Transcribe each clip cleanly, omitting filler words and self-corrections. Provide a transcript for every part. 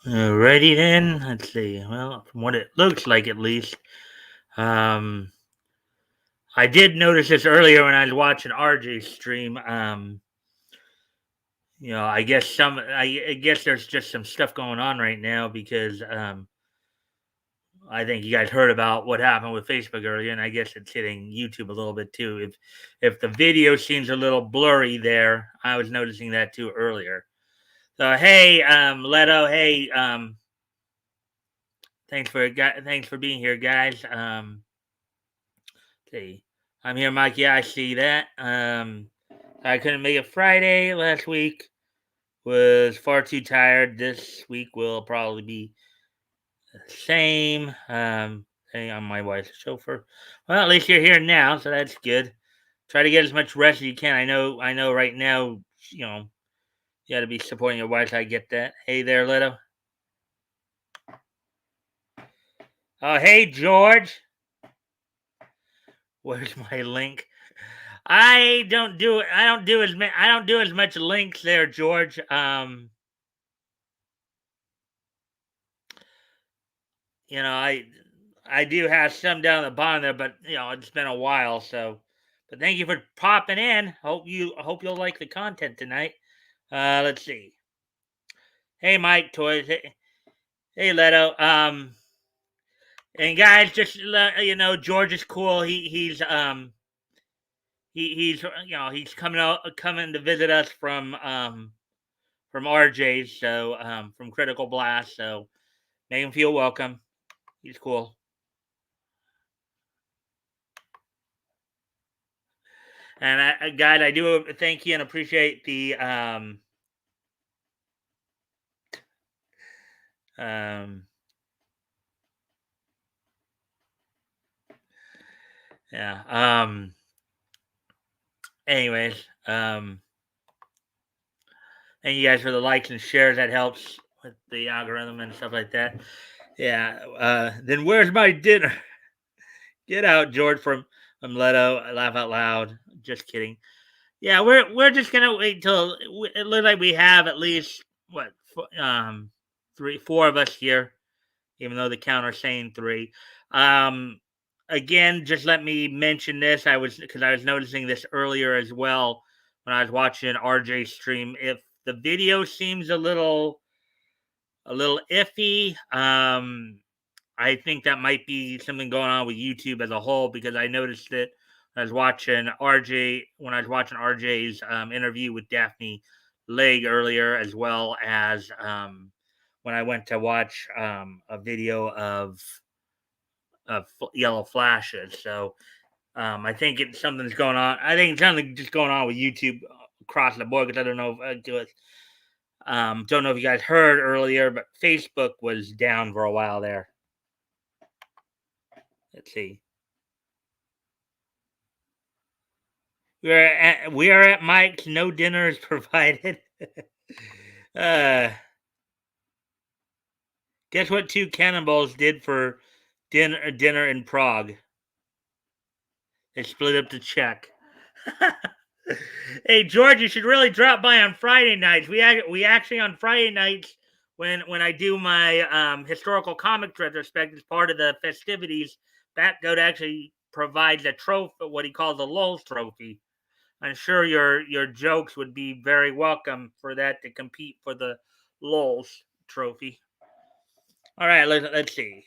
Alrighty then. Let's see. Well, from what it looks like, at least, um, I did notice this earlier when I was watching RJ's stream. I guess there's just some stuff going on right now because I think you guys heard about what happened with Facebook earlier, and I guess it's hitting YouTube a little bit too. If the video seems a little blurry there, I was noticing that too earlier. So hey, Leto, hey, thanks for being here, guys. See, I'm here, Mike. Yeah, I see that. I couldn't make it Friday last week. Was far too tired. This week will probably be the same. Hey, I'm my wife's chauffeur. Well, at least you're here now, so that's good. Try to get as much rest as you can. I know. Right now, you know, you got to be supporting your wife. I get that. Hey there, Leto. Oh, hey, George. Where's my link? I don't do as many. I don't do as much links there, George. You know, I do have some down the bottom there, but it's been a while. So, but thank you for popping in. Hope you'll like the content tonight. Let's see. Hey, Mike Toys. Hey, Leto. And guys, just George is cool. He's he's coming to visit us from RJ's, so from Critical Blast. So make him feel welcome. He's cool. And guys, I do thank you and appreciate the yeah. Anyways, thank you guys for the likes and shares. That helps with the algorithm and stuff like that. Yeah. Then where's my dinner? Get out, George from Leto. Laugh out loud. Just kidding. Yeah, we're just gonna wait till it looks like we have at least what 4 of us here, even though the counter's saying 3. Um, Again, just let me mention this. I was noticing this earlier as well when I was watching RJ stream. If the video seems a little iffy, I think that might be something going on with YouTube as a whole because I noticed it when I was watching RJ's interview with Daphne Leg earlier, as well as when I went to watch a video of yellow flashes. So I think something's going on. I think something just going on with YouTube across the board because I don't know don't know if you guys heard earlier, but Facebook was down for a while there. Let's see. We are at Mike's. No dinner is provided. uh, Guess what? 2 cannonballs did for dinner in Prague. They split up the check. Hey George, you should really drop by on Friday nights. We actually on Friday nights when I do my historical comics retrospect as part of the festivities. Batgoat actually provides a trophy, what he calls a Lulz trophy. I'm sure your jokes would be very welcome for that to compete for the Lulz trophy. All right, let's see.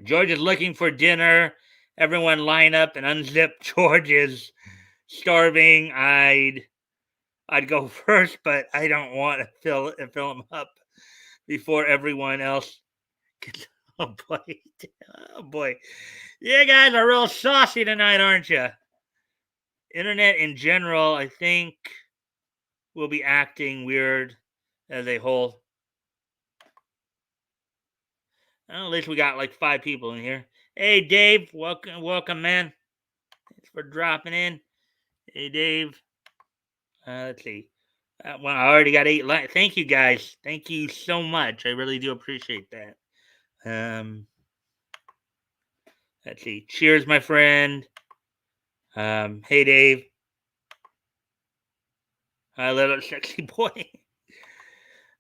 George is looking for dinner. Everyone line up and unzip. George is starving. I'd go first, but I don't want to fill him up before everyone else gets. Oh boy, oh boy, you guys are real saucy tonight, aren't you? Internet in general, I think, will be acting weird as a whole. Well, at least we got like 5 people in here. Hey, Dave, welcome, man. Thanks for dropping in. Hey, Dave. Let's see. Well, I already got 8 likes. Thank you, guys. Thank you so much. I really do appreciate that. Let's see. Cheers, my friend. Hey, Dave. Hi, little sexy boy.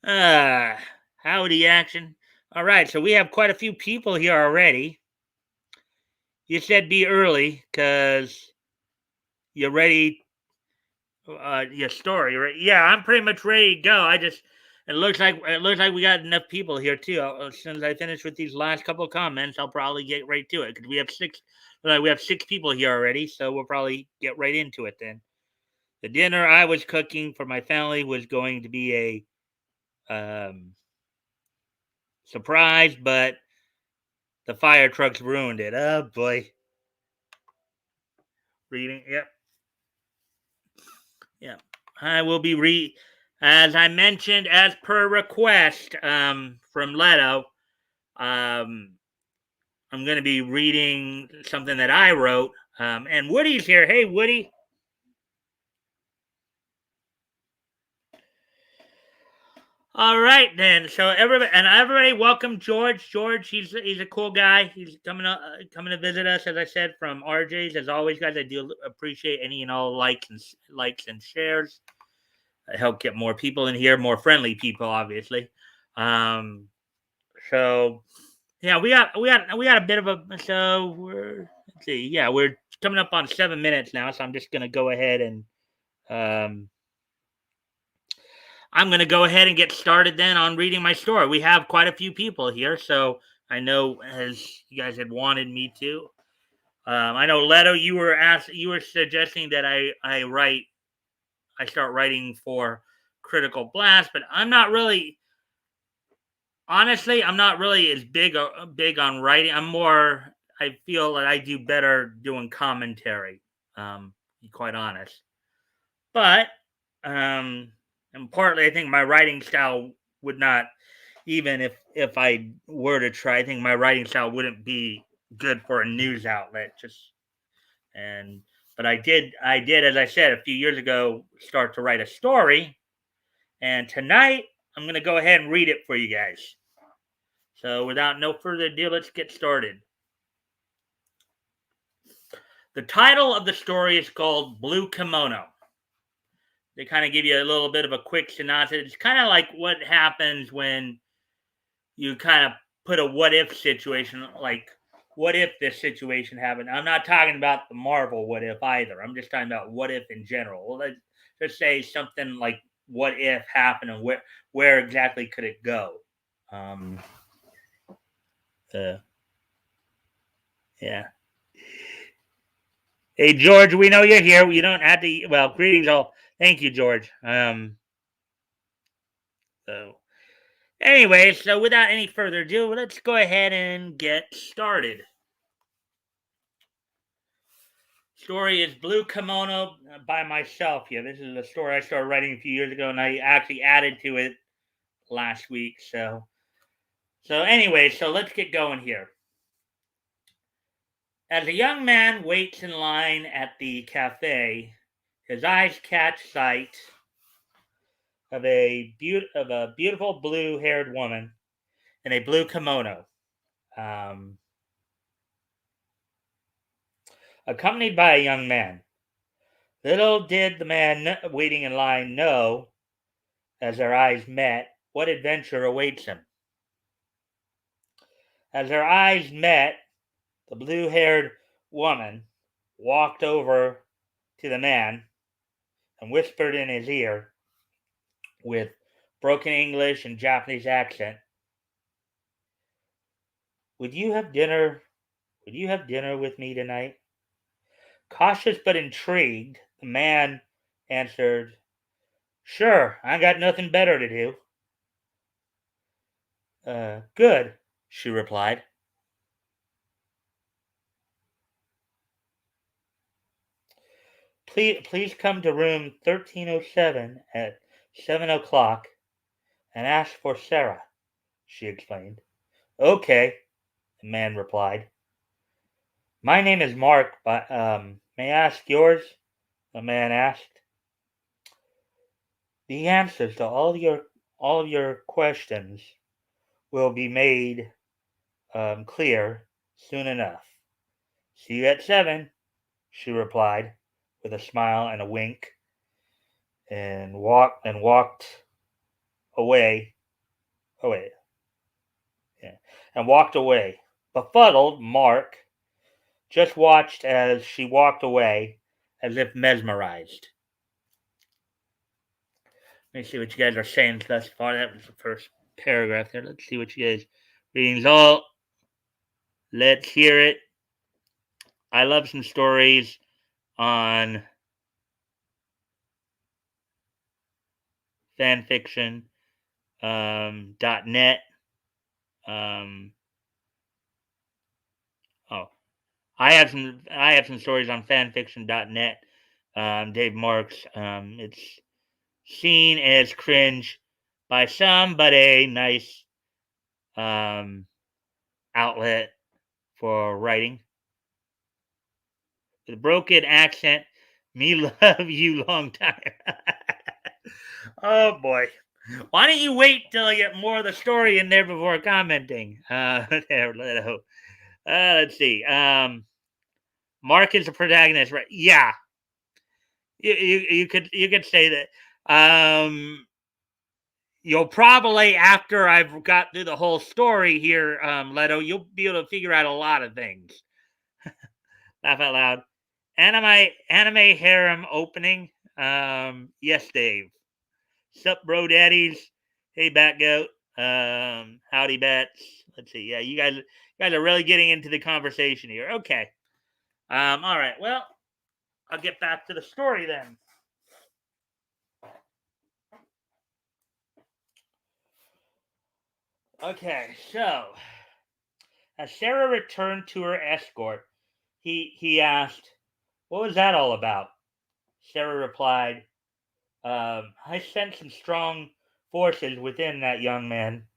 Howdy action. All right, so we have quite a few people here already. You said be early because you're ready. Your story, right? Yeah, I'm pretty much ready to go. It looks like we got enough people here too. As soon as I finish with these last couple of comments, I'll probably get right to it because we have six. We have six people here already, so we'll probably get right into it then. The dinner I was cooking for my family was going to be a surprise, but the fire trucks ruined it. Oh boy. Reading. Yep. Yep. I will be as I mentioned, as per request from Leto. Um, I'm going to be reading something that I wrote. And Woody's here. Hey, Woody. All right then. So everybody, welcome George. George, he's a cool guy. He's coming to visit us, as I said, from RJ's. As always, guys, I do appreciate any and all likes and shares. I help get more people in here, more friendly people, obviously. Um, so yeah, we got a bit of a let's see, yeah, we're coming up on 7 minutes now, so I'm just gonna go ahead and um I'm going to go ahead and get started then on reading my story. We have quite a few people here, so I know as you guys had wanted me to. I know Leto, you were suggesting that I start writing for Critical Blast, but I'm not really honestly I'm not really as big on writing. I feel that I do better doing commentary. To be quite honest. But and partly I think my writing style would not, even if I were to try, I think my writing style wouldn't be good for a news outlet. And but I did as I said a few years ago start to write a story, and tonight I'm going to go ahead and read it for you guys. So without no further ado, let's get started. The title of the story is called Blue Kimono. They kind of give you a little bit of a quick synopsis. It's kind of like what happens when you kind of put a what if situation, like what if this situation happened. I'm not talking about the Marvel what if either. I'm just talking about what if in general. Well, let's just say something like what if happened and where exactly could it go. Um, uh, yeah. Hey George, we know you're here. You don't have to. Well, greetings all. Thank you, George. So anyway, so without any further ado, let's go ahead and get started. Story is Blue Kimono by myself. Yeah, this is a story I started writing a few years ago, and I actually added to it last week. So anyway, so let's get going here. As a young man waits in line at the cafe, his eyes catch sight of of a beautiful blue-haired woman in a blue kimono, um, accompanied by a young man. Little did the man waiting in line know, as their eyes met, what adventure awaits him. As their eyes met, the blue haired woman walked over to the man and whispered in his ear with broken English and Japanese accent, Would you have dinner? Would you have dinner with me tonight? Cautious but intrigued, the man answered, Sure, I got nothing better to do. Good, she replied. Please come to room 1307 at 7 o'clock and ask for Sarah, she explained. Okay, the man replied. My name is Mark, but may I ask yours? The man asked. The answers to all of your questions will be made clear soon enough. See you at 7, she replied with a smile and a wink, and walked away Oh, wait. Yeah. And walked away. Befuddled, Mark just watched as she walked away, as if mesmerized. Let me see what you guys are saying thus far. That was the first paragraph there. Let's see what you guys readings. Oh, let's hear it. I love some stories on fanfiction .net. Oh, I have some stories on fanfiction.net. Dave Marks. It's seen as cringe by some, but a nice outlet for writing. With a broken accent, me love you long time. Oh boy. Why don't you wait till I get more of the story in there before commenting? Let's see. Mark is the protagonist, right? Yeah. You could say that. You'll probably, after I've got through the whole story here, Leto, you'll be able to figure out a lot of things. Laugh out loud. Anime harem opening. Yes, Dave. Sup, bro daddies. Hey, Bat Goat. Howdy, Bats. Let's see. Yeah, you guys are really getting into the conversation here. Okay. All right. Well, I'll get back to the story then. Okay, so as Sarah returned to her escort, he asked, "What was that all about?" Sarah replied, "I sense some strong forces within that young man,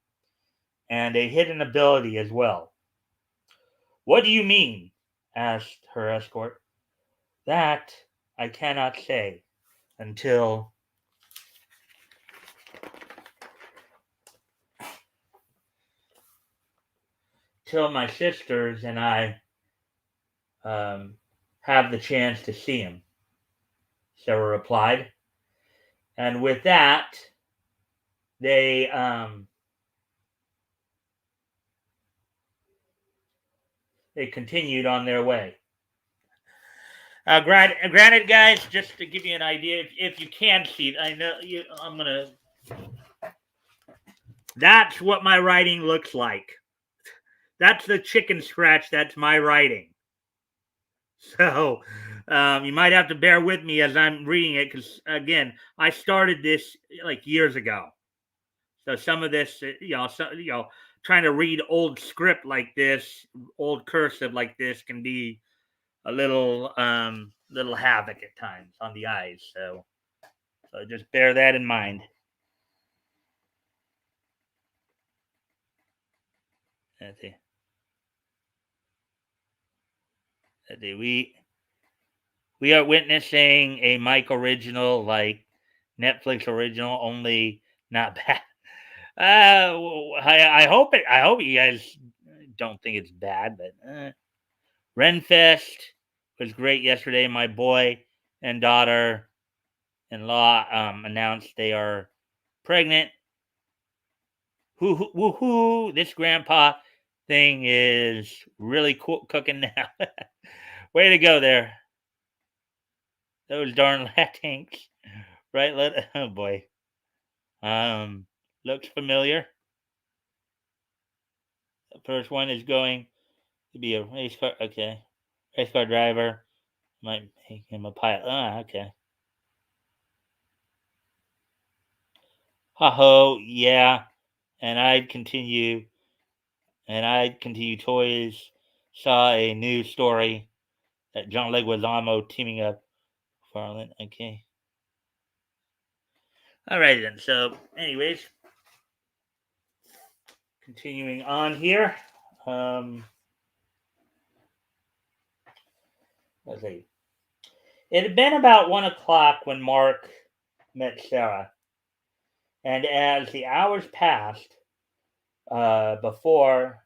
and a hidden ability as well." "What do you mean?" asked her escort. "That I cannot say until my sisters and I have the chance to see him," Sarah replied. And with that, they continued on their way. Granted, guys, just to give you an idea, if you can see it, I know I'm gonna. That's what my writing looks like. That's the chicken scratch. That's my writing. So you might have to bear with me as I'm reading it, because again, I started this like years ago. So some of this, trying to read old script like this, old cursive like this, can be a little havoc at times on the eyes. So just bear that in mind. Let's see. We are witnessing a Mike original, like Netflix original, only not bad. I hope it. I hope you guys don't think it's bad, but Renfest was great yesterday. My boy and daughter-in-law announced they are pregnant. Woohoo! This grandpa thing is really cool cooking now. Way to go there. Those darn Latinx. Right? Oh boy. Looks familiar. The first one is going to be a race car. Okay. Race car driver. Might make him a pilot. Okay. Ha ho, yeah. And I'd continue toys. Saw a news story that John Leguizamo teaming up with Farland. Okay. Alright then. So, anyways, continuing on here. Let's see. It had been about 1 o'clock when Mark met Sarah, and as the hours passed, before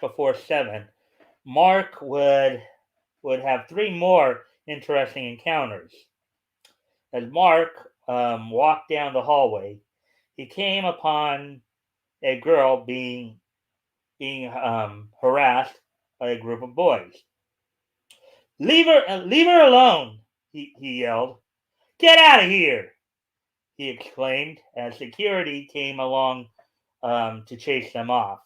before 7, Mark would have 3 more interesting encounters. As Mark walked down the hallway. He came upon a girl being harassed by a group of boys. Leave her alone! He yelled. Get out of here! He exclaimed as security came along to chase them off.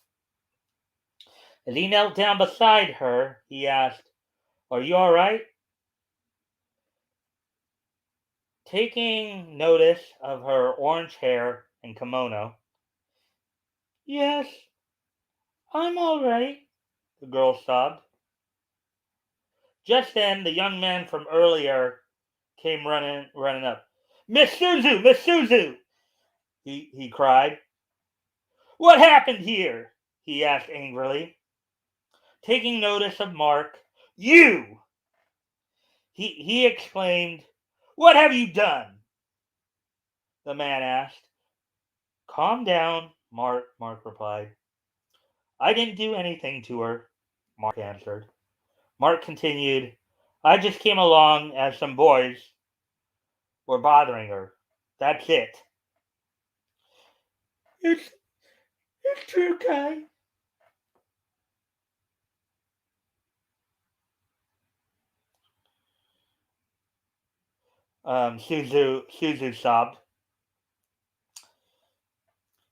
As he knelt down beside her, he asked, Are you all right? Taking notice of her orange hair and kimono, Yes, I'm all right, the girl sobbed. Just then, the young man from earlier came running up. Miss Suzu! Miss Suzu! He cried. What happened here? He asked angrily. Taking notice of Mark. You! He exclaimed. What have you done? The man asked. Calm down, Mark replied. I didn't do anything to her, Mark answered. Mark continued. I just came along as some boys were bothering her. That's it. It's true, Kai. Suzu sobbed.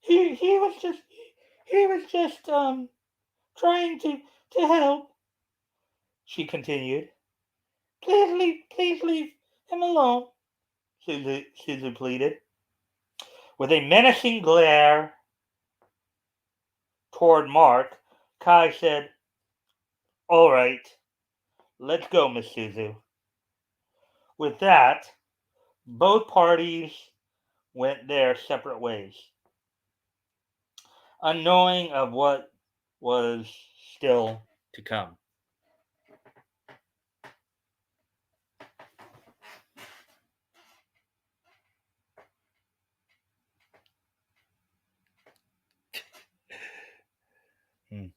He was just trying to help. She continued. Please leave him alone. Suzu pleaded. With a menacing glare toward Mark, Kai said, All right, let's go, Miss Suzu. With that, both parties went their separate ways, unknowing of what was still to come. Hmm.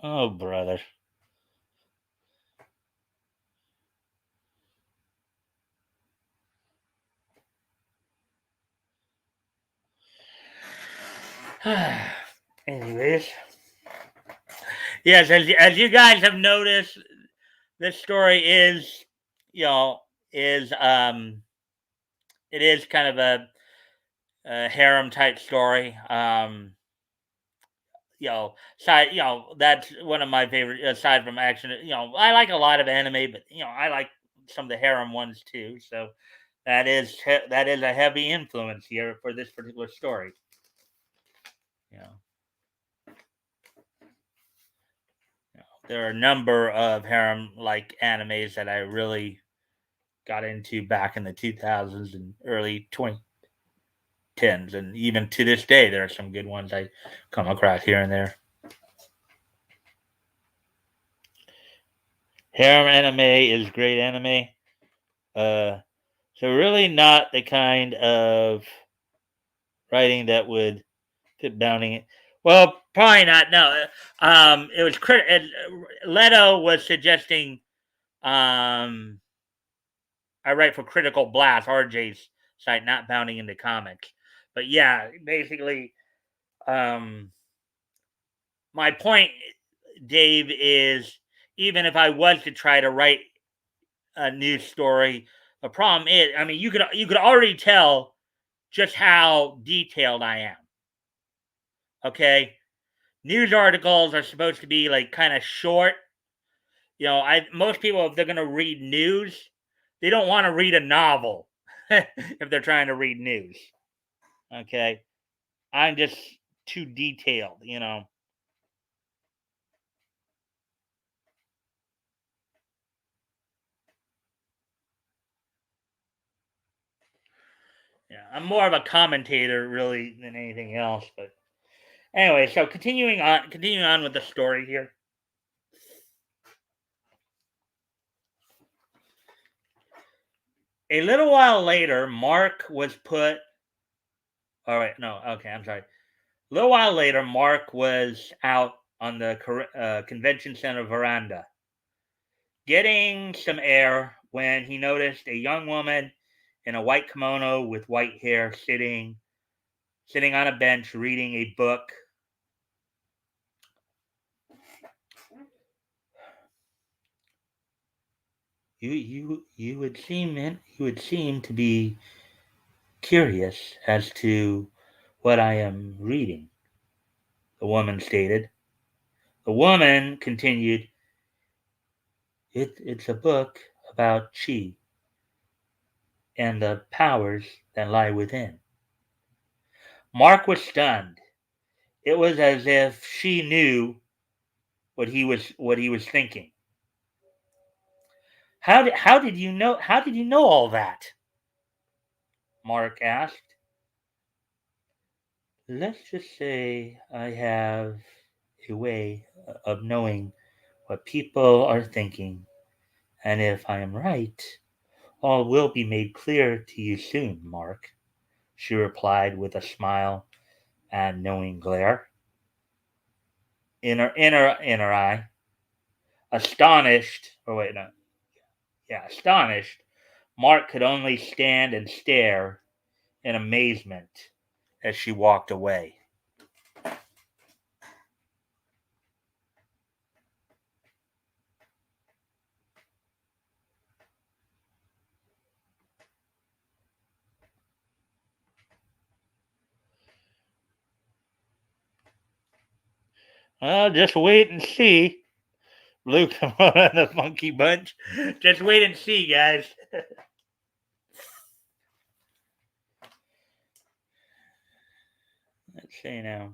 Oh, brother. Anyways, yes, as you guys have noticed, this story is, you know, is it is kind of a harem type story. That's one of my favorite. Aside from action, I like a lot of anime, but I like some of the harem ones too. So that is a heavy influence here for this particular story. You know, there are a number of harem like animes that I really got into back in the 2000s and early 2010s, and even to this day, there are some good ones I come across here and there. Harem anime is great anime. Uh, so really not the kind of writing that would fit bounding. Well, probably not. No, it was Leto was suggesting um, I write for Critical Blast, RJ's site, not bounding into comics. But yeah, basically, um, my point, Dave, is even if I was to try to write a news story, the problem is, I mean, you could already tell just how detailed I am. Okay, news articles are supposed to be like kind of short. I most people, if they're going to read news, they don't want to read a novel if they're trying to read news. Okay, I'm just too detailed. Yeah, I'm more of a commentator really than anything else, but Anyway, so continuing on with the story here. A little while later, Mark was put. All right, no, okay, I'm sorry. A little while later, Mark was out on the convention center veranda, getting some air when he noticed a young woman in a white kimono with white hair sitting on a bench reading a book. You would seem to be curious as to what I am reading, the woman stated. The woman continued, it's a book about chi and the powers that lie within. Mark was stunned. It was as if she knew what he was thinking. How did you know all that? Mark asked. Let's just say I have a way of knowing what people are thinking, and if I am right, all will be made clear to you soon, Mark, she replied with a smile and knowing glare in her eye. Astonished, or wait, no, yeah, astonished, Mark could only stand and stare in amazement as she walked away. Well, just wait and see. Luke from the Monkey Bunch. Just wait and see, guys. Let's see now.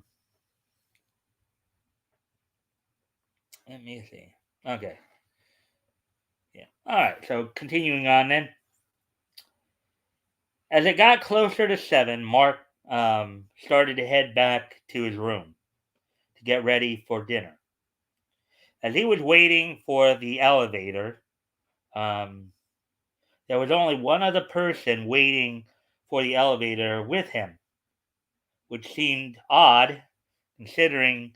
Let me see. Okay. Yeah. All right. So continuing on then. As it got closer to 7, Mark started to head back to his room to get ready for dinner. As he was waiting for the elevator, um, there was only one other person waiting for the elevator with him, which seemed odd considering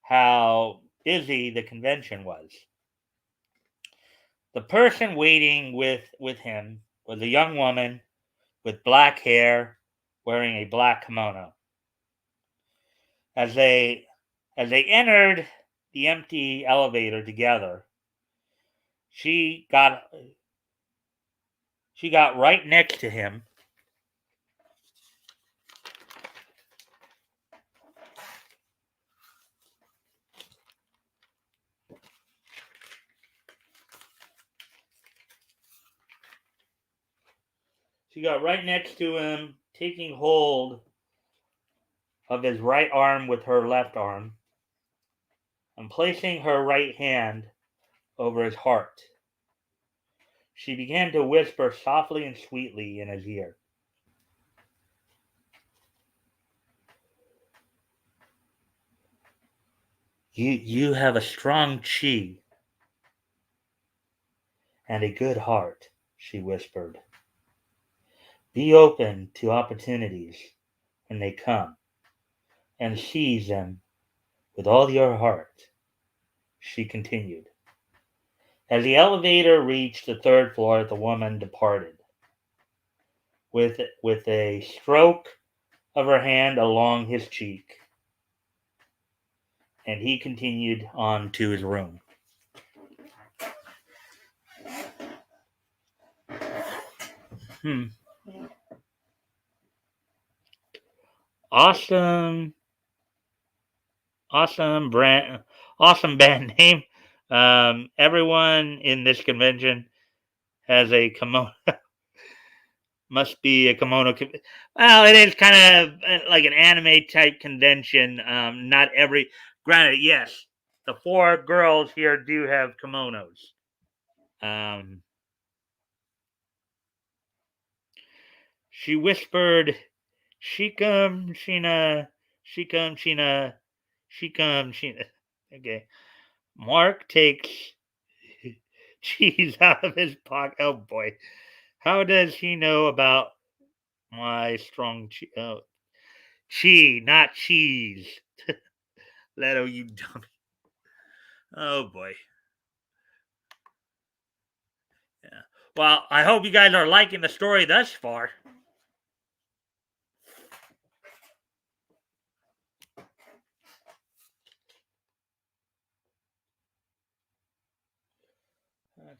how busy the convention was. The person waiting with him was a young woman with black hair wearing a black kimono. As they entered the empty elevator together, she got she got right next to him. She got right next to him, taking hold of his right arm with her left arm and placing her right hand over his heart. She began to whisper softly and sweetly in his ear. You have a strong chi and a good heart, she whispered. Be open to opportunities when they come and seize them with all your heart, she continued. As the elevator reached the third floor, the woman departed, with a stroke of her hand along his cheek, and he continued on to his room. Hmm. Awesome, awesome brand, awesome band name. Everyone in this convention has a kimono. Must be a kimono. Well, it is kind of like an anime type convention. Not every. Granted, yes, the 4 girls here do have kimonos. Um, she whispered, "Shikam Shina She come, Sheena. She come, Sheena. Okay. Mark takes cheese out of his pocket. Oh boy. How does he know about my strong cheese? Oh, cheese, not cheese. Leto, you dummy. Oh boy. Yeah. Well, I hope you guys are liking the story thus far.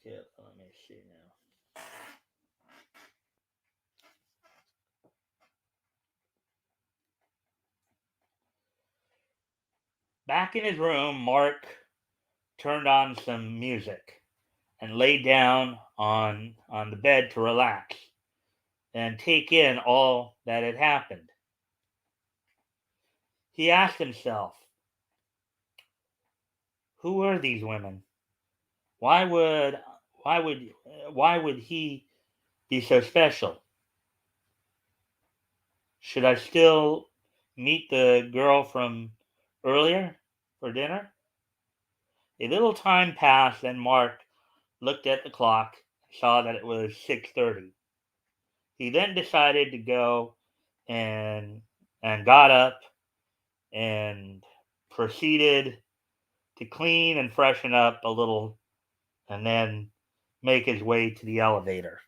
Okay, let me see now. Back in his room, Mark turned on some music and lay down on the bed to relax and take in all that had happened. He asked himself, who were these women? Why would why would why would he be so special? Should I still meet the girl from earlier for dinner? A little time passed, and Mark looked at the clock and saw that it was 6:30. He then decided to go and got up and proceeded to clean and freshen up a little and then make his way to the elevator.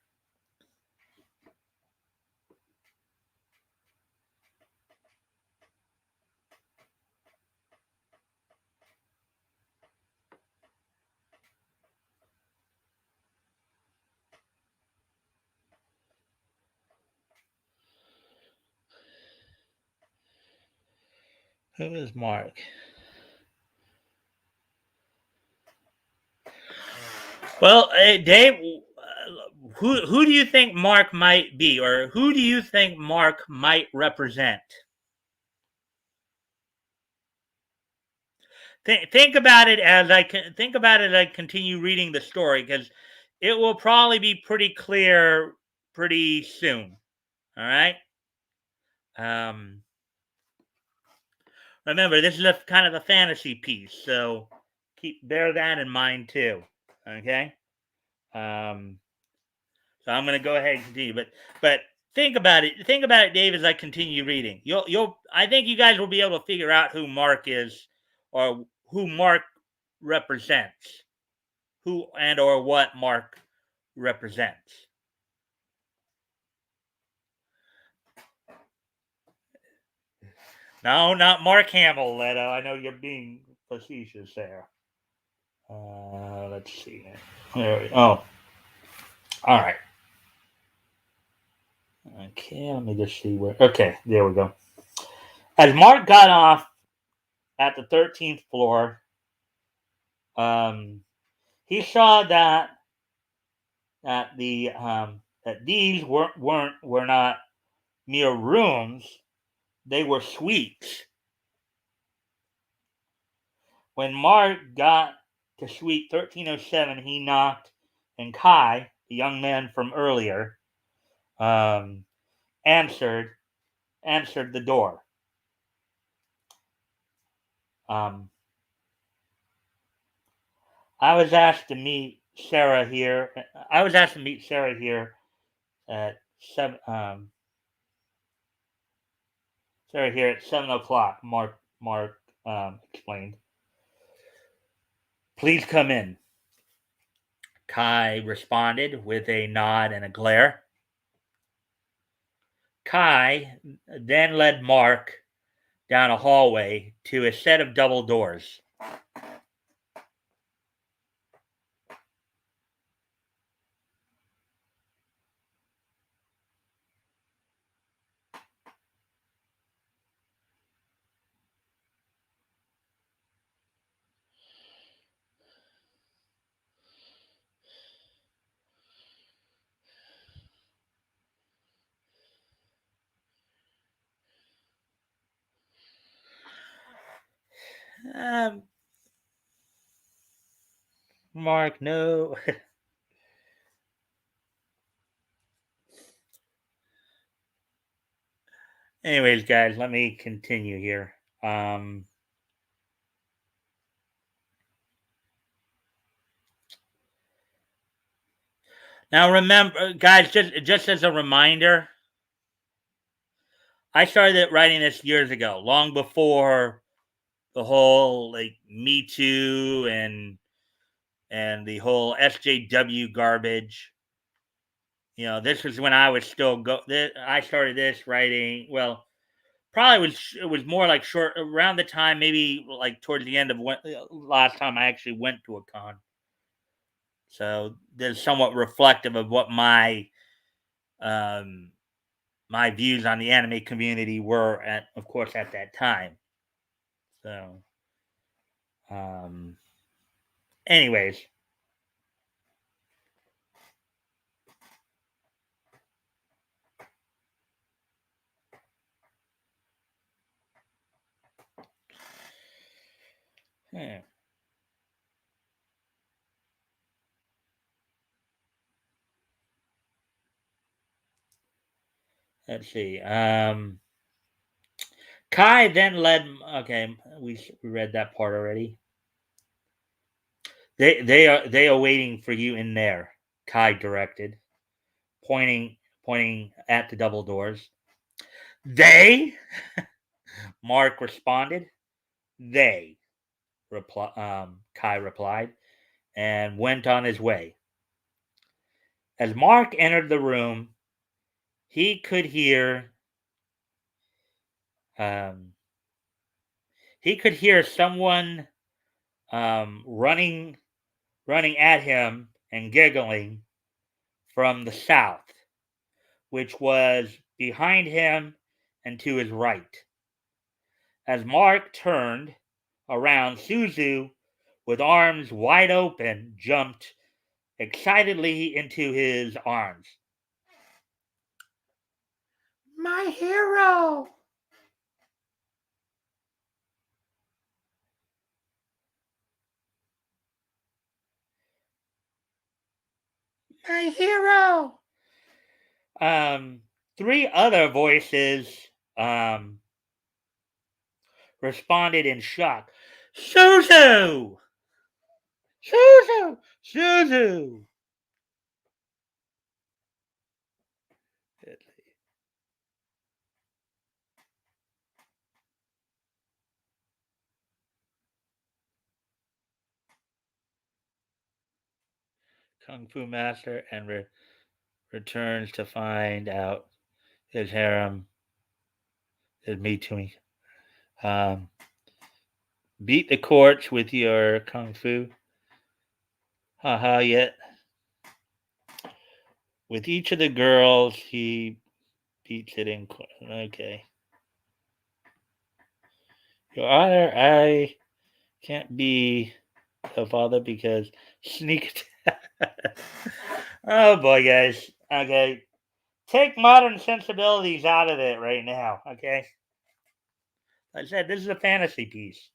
Who is Mark? Well, Dave, who do you think Mark might be, or who do you think Mark might represent? Think about it as I continue reading the story, because it will probably be pretty clear pretty soon. All right. Um, Remember, this is a kind of a fantasy piece, so bear that in mind too. Okay. Um, so I'm going to go ahead and continue, but think about it. Think about it, Dave, as I continue reading. You'll. I think you guys will be able to figure out who Mark is, or who Mark represents, who and or what Mark represents. No, not Mark Hamill, Leto. I know you're being facetious there. Let's see. There we, oh, all right. Okay, let me just see where. Okay, there we go. As Mark got off at the 13th floor, he saw that these were not mere rooms; they were suites. When Mark got to suite 1307, he knocked, and Kai, the young man from earlier, um, answered the door. Um, I was asked to meet Sarah here. I was asked to meet Sarah here at 7. Sarah here at 7 o'clock. Mark explained. Please come in. Kai responded with a nod and a glare. Kai then led Mark down a hallway to a set of double doors. Um, Mark, no. Anyways, guys, let me continue here. Um, Now, remember, guys, just as a reminder, I started writing this years ago, long before the whole like Me Too and the whole SJW garbage. This was when I was still I started this writing. Well, probably it was more like short around the time, maybe like towards the end of when last time I actually went to a con. So this is somewhat reflective of what um my views on the anime community were at, of course, at that time. So, um, anyways, yeah, let's see. Kai then led. Okay, we read that part already. They are waiting for you in there. Kai directed, pointing at the double doors. They. Mark responded. They. Kai replied, and went on his way. As Mark entered the room, he could hear um, someone running at him and giggling from the south, which was behind him and to his right. As Mark turned around, Suzu, with arms wide open, jumped excitedly into his arms. My hero! My hero! Um, Three other voices responded in shock. Suzu! Suzu! Suzu! Kung Fu Master and returns to find out his harem is me to me. Um, Beat the courts with your Kung Fu. Haha, yet. With each of the girls, he beats it in. Okay. Your Honor, I can't be a father because sneak. Oh boy, guys. Okay. Take modern sensibilities out of it right now. Okay. Like I said, this is a fantasy piece.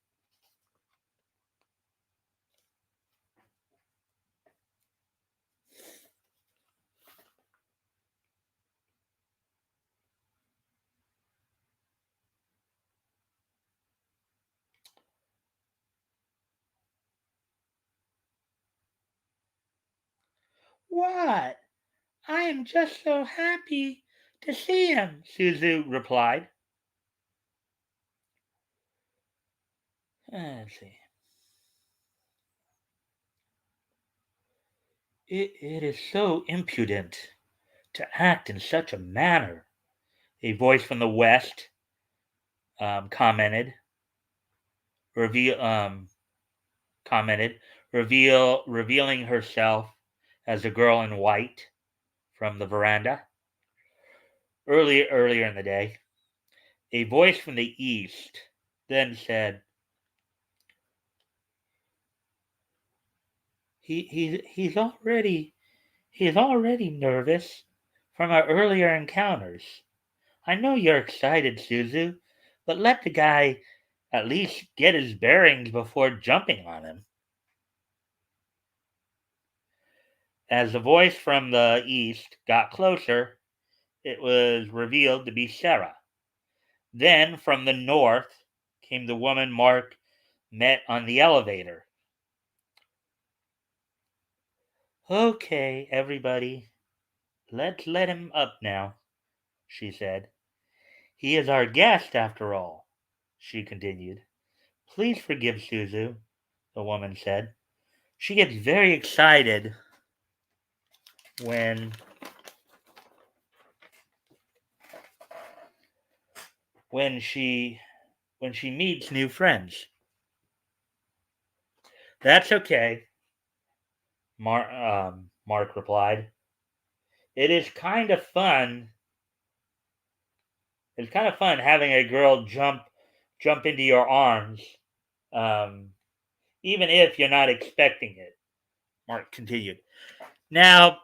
What? I am just so happy to see him, Suzu replied. Let's see. It is so impudent to act in such a manner, a voice from the west commented. Reveal commented, revealing herself as a girl in white from the veranda. Earlier in the day, a voice from the east then said, he's already nervous from our earlier encounters. I know you're excited, Suzu, but let the guy at least get his bearings before jumping on him. As the voice from the east got closer, it was revealed to be Sarah, Then from the north came the woman Mark met on the elevator. Okay, everybody, let's let him up now, she said. He is our guest, after all, she continued. Please forgive Suzu, the woman said. She gets very excited when when she when she meets new friends. That's okay, Mark replied. It is kind of fun. It's kind of fun having a girl jump into your arms, um, even if you're not expecting it. Mark continued. Now,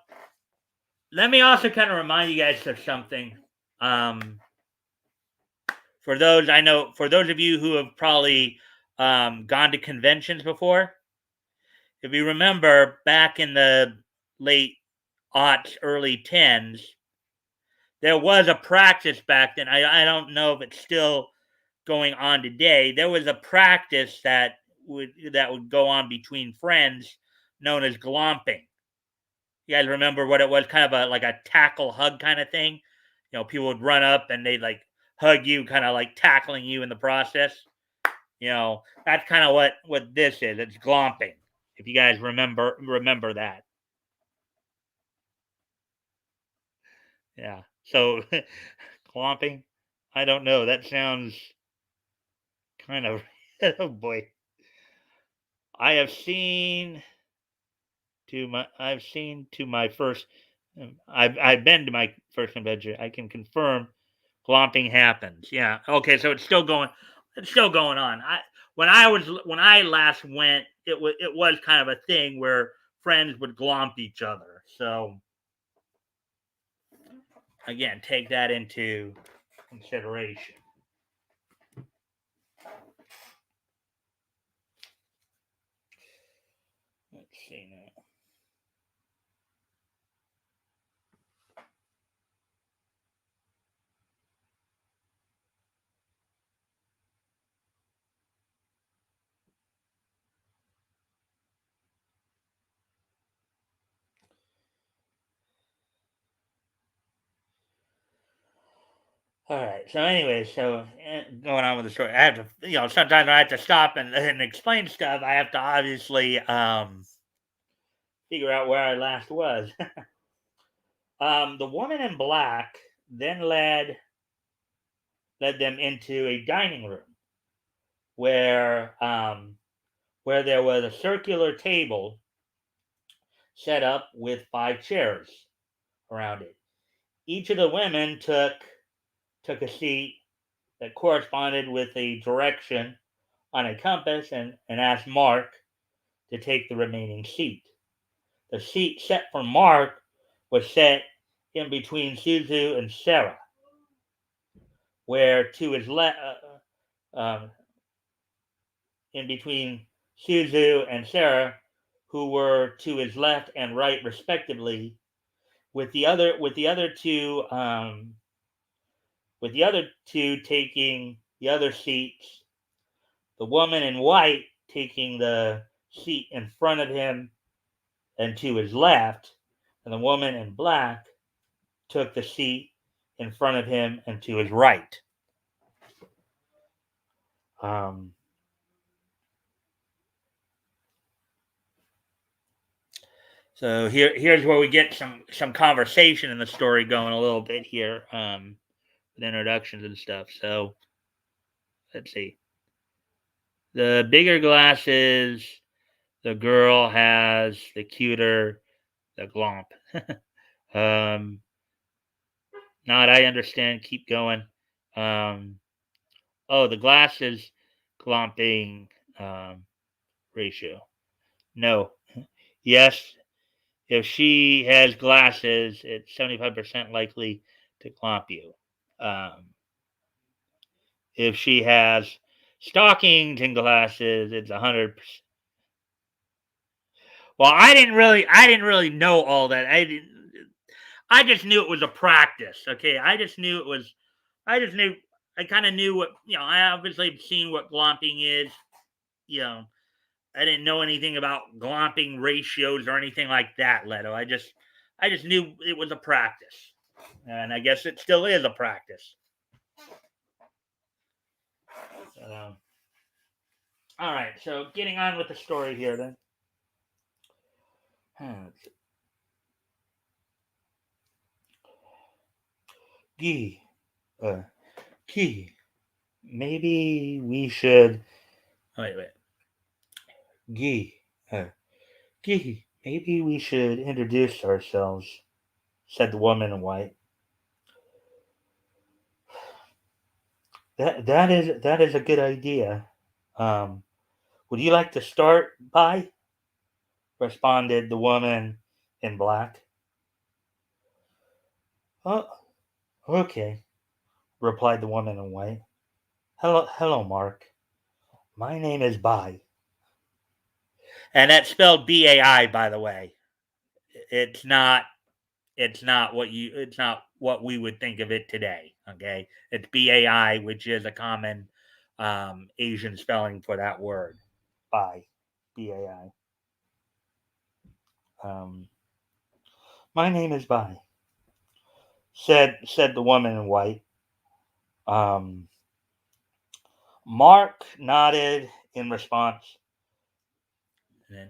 let me also kind of remind you guys of something. Um, for those of you who have probably gone to conventions before, if you remember back in the late aughts, early tens, there was a practice back then. I don't know if it's still going on today. There was a practice that would go on between friends known as glomping. You guys remember what it was? Kind of like a tackle hug kind of thing. People would run up and they'd like hug you, kind of like tackling you in the process. That's kind of what this is. It's glomping. If you guys remember that. Yeah. So glomping, I don't know. That sounds kind of oh boy. I have seen I've seen to my first I've been to my first convention. I can confirm glomping happens. Yeah. Okay, so it's still going on. When I last went, it was kind of a thing where friends would glomp each other. So again, take that into consideration. Let's see now. All right. So, anyway, going on with the story, I have to, sometimes I have to stop and explain stuff. I have to obviously figure out where I last was. The woman in black then led them into a dining room where there was a circular table set up with 5 chairs around it. Each of the women took a seat that corresponded with a direction on a compass and asked Mark to take the remaining seat. The seat set for Mark was set in between Suzu and Sarah, where to his left, in between Suzu and Sarah, who were to his left and right respectively, with the other two taking the other seats, the woman in white taking the seat in front of him and to his left, and the woman in black took the seat in front of him and to his right. Um, so here's where we get some conversation in the story going a little bit here, with introductions and stuff. So let's see. The bigger glasses, the girl has the cuter, the glomp. um, Not I understand. Keep going. Um, oh, the glasses glomping um, ratio. No. Yes, if she has glasses, it's 75% likely to glomp you. Um, if she has stockings and glasses, it's 100%. Well, I didn't really know all that. I just knew it was a practice. Okay, I just knew I kind of knew what, I obviously have seen what glomping is. You know, I didn't know anything about glomping ratios or anything like that, Leto. I just knew it was a practice, and I guess it still is a practice. Um, all right, so getting on with the story here, then. Gee, uh, Gee, maybe we should. Wait. Gee, Gee, maybe we should introduce ourselves, said the woman in white. That is a good idea. Um, would you like to start by? Responded the woman in black. Oh, okay, replied the woman in white. Hello, Mark. My name is Bai. And that's spelled B-A-I, by the way. It's not it's not what we would think of it today. Okay, it's B-A-I, which is a common Asian spelling for that word. Bai, B-A-I. Um, my name is Bai. Said the woman in white. Um, Mark nodded in response. Then,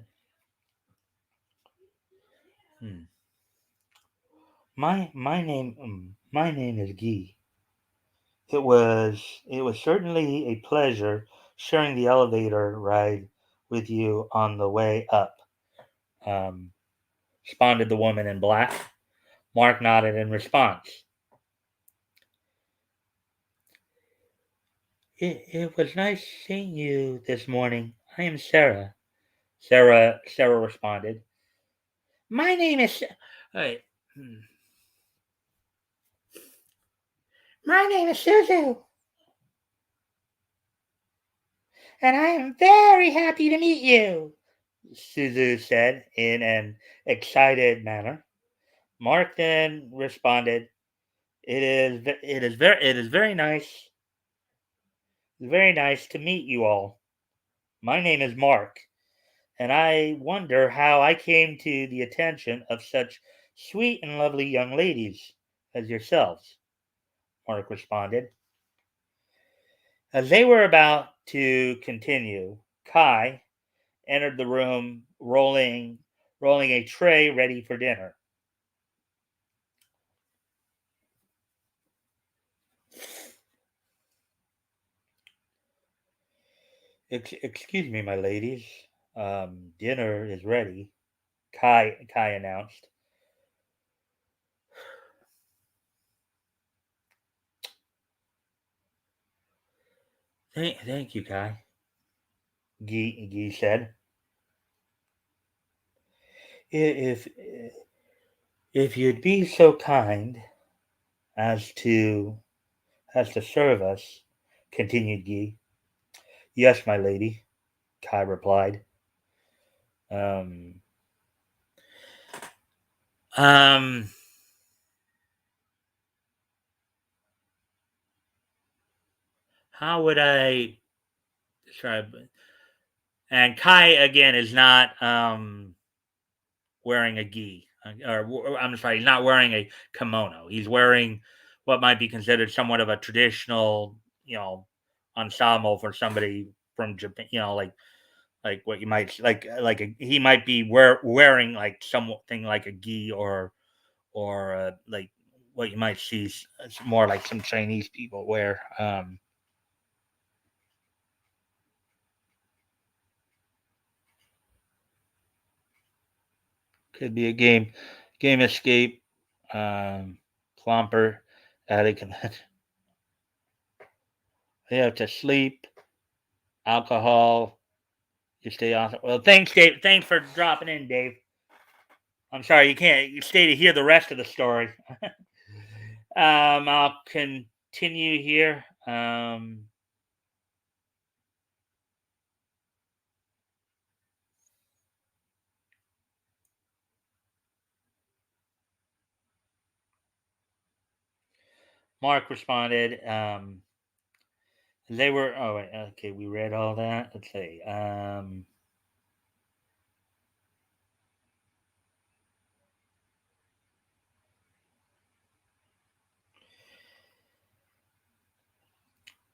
hmm. My name is Guy. It was certainly a pleasure sharing the elevator ride with you on the way up. Um, responded the woman in black. Mark nodded in response. It was nice seeing you this morning. I am Sarah. Sarah responded. My name is. Wait. My name is Suzu, and I am very happy to meet you, Suzu said in an excited manner. Mark then responded, very nice to meet you all. My name is Mark, and I wonder how I came to the attention of such sweet and lovely young ladies as yourselves, Mark responded. As they were about to continue, Kai entered the room rolling a tray ready for dinner. Excuse me, my ladies. Dinner is ready, Kai announced. Thank you, Kai, Gee said. If if you'd be so kind as to serve us, continued Gee. Yes, my lady, Kai replied. Um, um, how would I describe it? And Kai again is not wearing a gi, or I'm sorry, he's not wearing a kimono. He's wearing what might be considered somewhat of a traditional, ensemble for somebody from Japan. Like what you might he might be wearing like something like a gi or like what you might see more like some Chinese people wear. Could be a game escape, clomper, attic, and they have to sleep, alcohol. You stay on. Well, thanks, Dave. Thanks for dropping in, Dave. I'm sorry you stay to hear the rest of the story. I'll continue here. Mark responded. They were. Oh wait. Okay, we read all that. Let's see.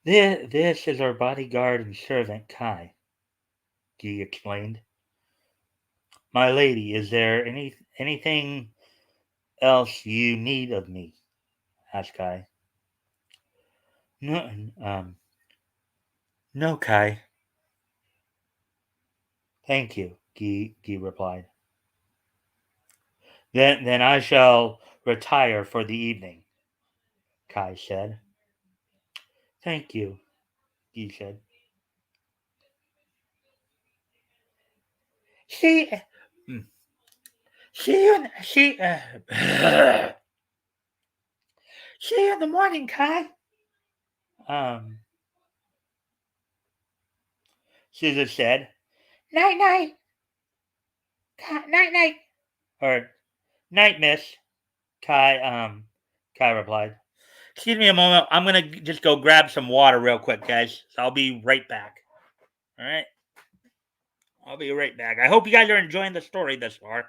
This is our bodyguard and servant Kai. Guy explained. My lady, is there anything else you need of me? Asked Kai. No, no, Kai. Thank you. Guy replied. Then I shall retire for the evening. Kai said. Thank you. Guy said. See, mm, see you. See you in the morning, Kai. Um, Susan said. Night, night. Night, night. Or night, miss. Kai. Kai replied. Excuse me a moment. I'm gonna just go grab some water real quick, guys. So I'll be right back. All right. I'll be right back. I hope you guys are enjoying the story this far.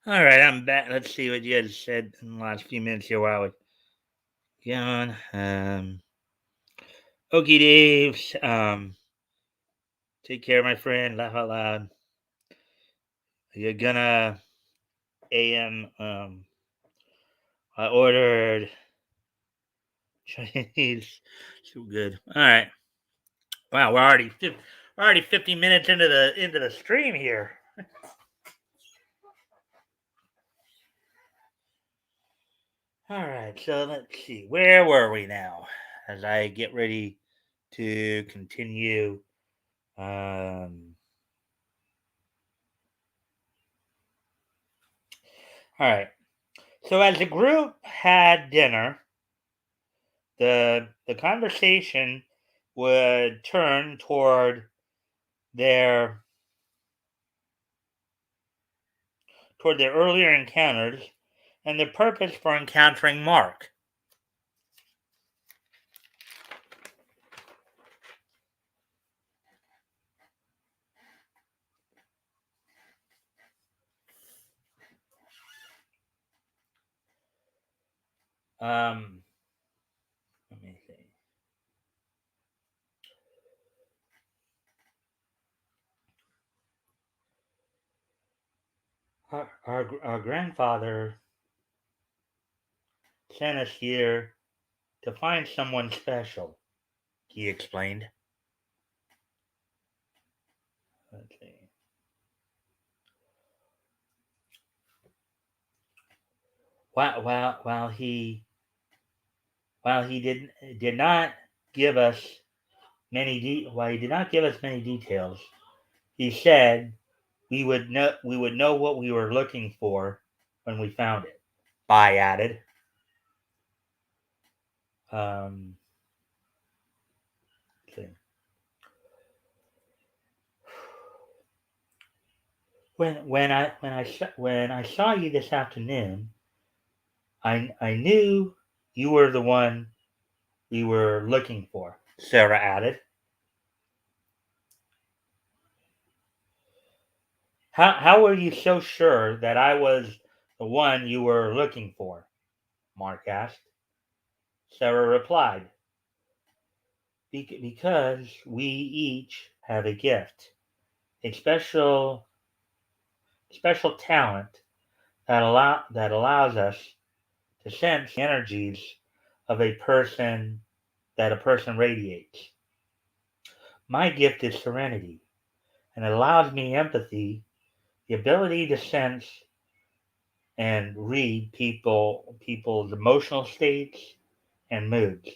All right, I'm back. Let's see what you guys said in the last few minutes here while I was gone. Okie Daves. Take care, my friend. Laugh out loud. You're gonna AM I ordered Chinese. So good. All right. Wow, we're already 50 minutes into the stream here. All right, so let's see. Where were we now? As I get ready to continue. All right. So as the group had dinner, the conversation would turn their toward their earlier encounters and the purpose for encountering Mark. Um, Let me see. Our grandfather sent us here to find someone special, he explained. Let's see. While he did not give us while he did not give us many details, he said we would know what we were looking for when we found it. Bai added. Um, let's see. When I saw you this afternoon, I knew you were the one we were looking for, Sarah added. How were you so sure that I was the one you were looking for? Mark asked. Sarah replied, because we each have a gift, a special talent that allows us to sense the energies of a person that a person radiates. My gift is serenity, and it allows me empathy, the ability to sense and read people's emotional states and moods.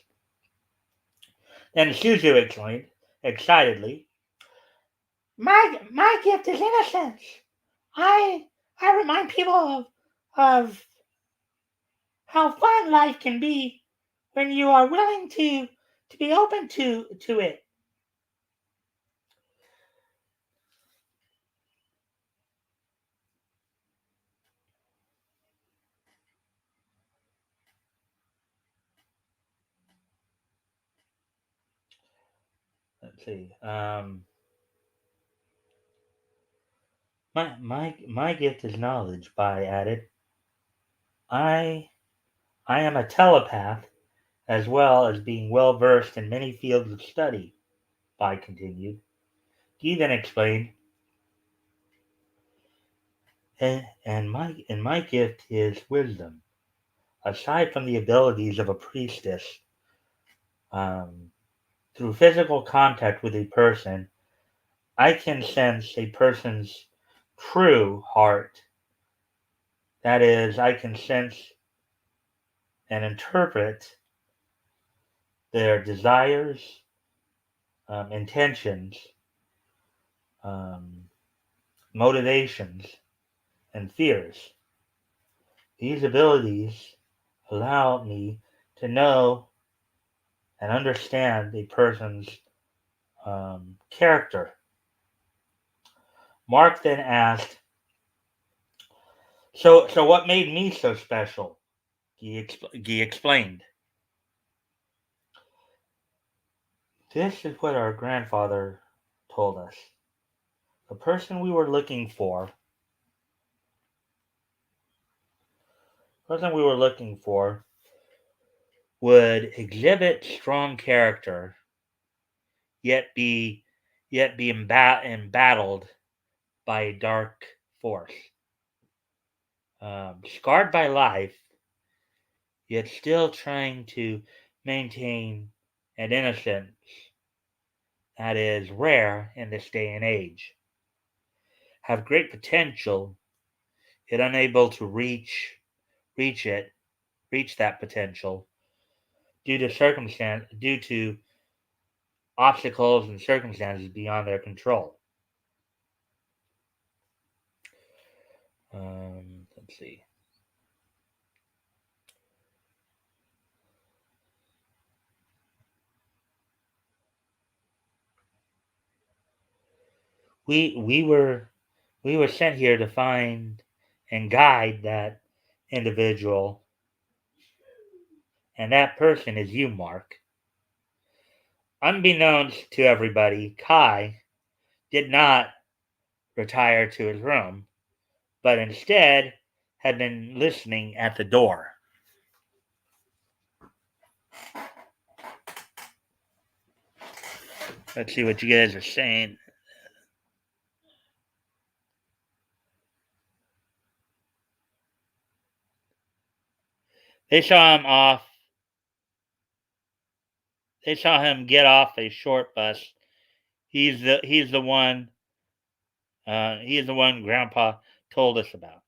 Then Suzu explained excitedly, my gift is innocence. I remind people of how fun life can be when you are willing to be open to it. Let's see. My gift is knowledge. Bai added. I I am a telepath as well as being well versed in many fields of study. Bai continued. He then explained, and my gift is wisdom. Aside from the abilities of a priestess, um, through physical contact with a person, I can sense a person's true heart. That is, I can sense and interpret their desires, intentions, um, motivations, and fears. These abilities allow me to know and understand a person's character. Mark then asked, so what made me so special? He explained. This is what our grandfather told us. The person we were looking for, would exhibit strong character, yet be embattled by a dark force. Scarred by life, yet still trying to maintain an innocence that is rare in this day and age, have great potential, yet unable to reach it, reach that potential due to obstacles and circumstances beyond their control. Let's see. We were sent here to find and guide that individual, and that person is you, Mark. Unbeknownst to everybody, Kai did not retire to his room, but instead had been listening at the door. Let's see what you guys are saying. They saw him off. They saw him get off a short bus. He's the one. He is the one Grandpa told us about.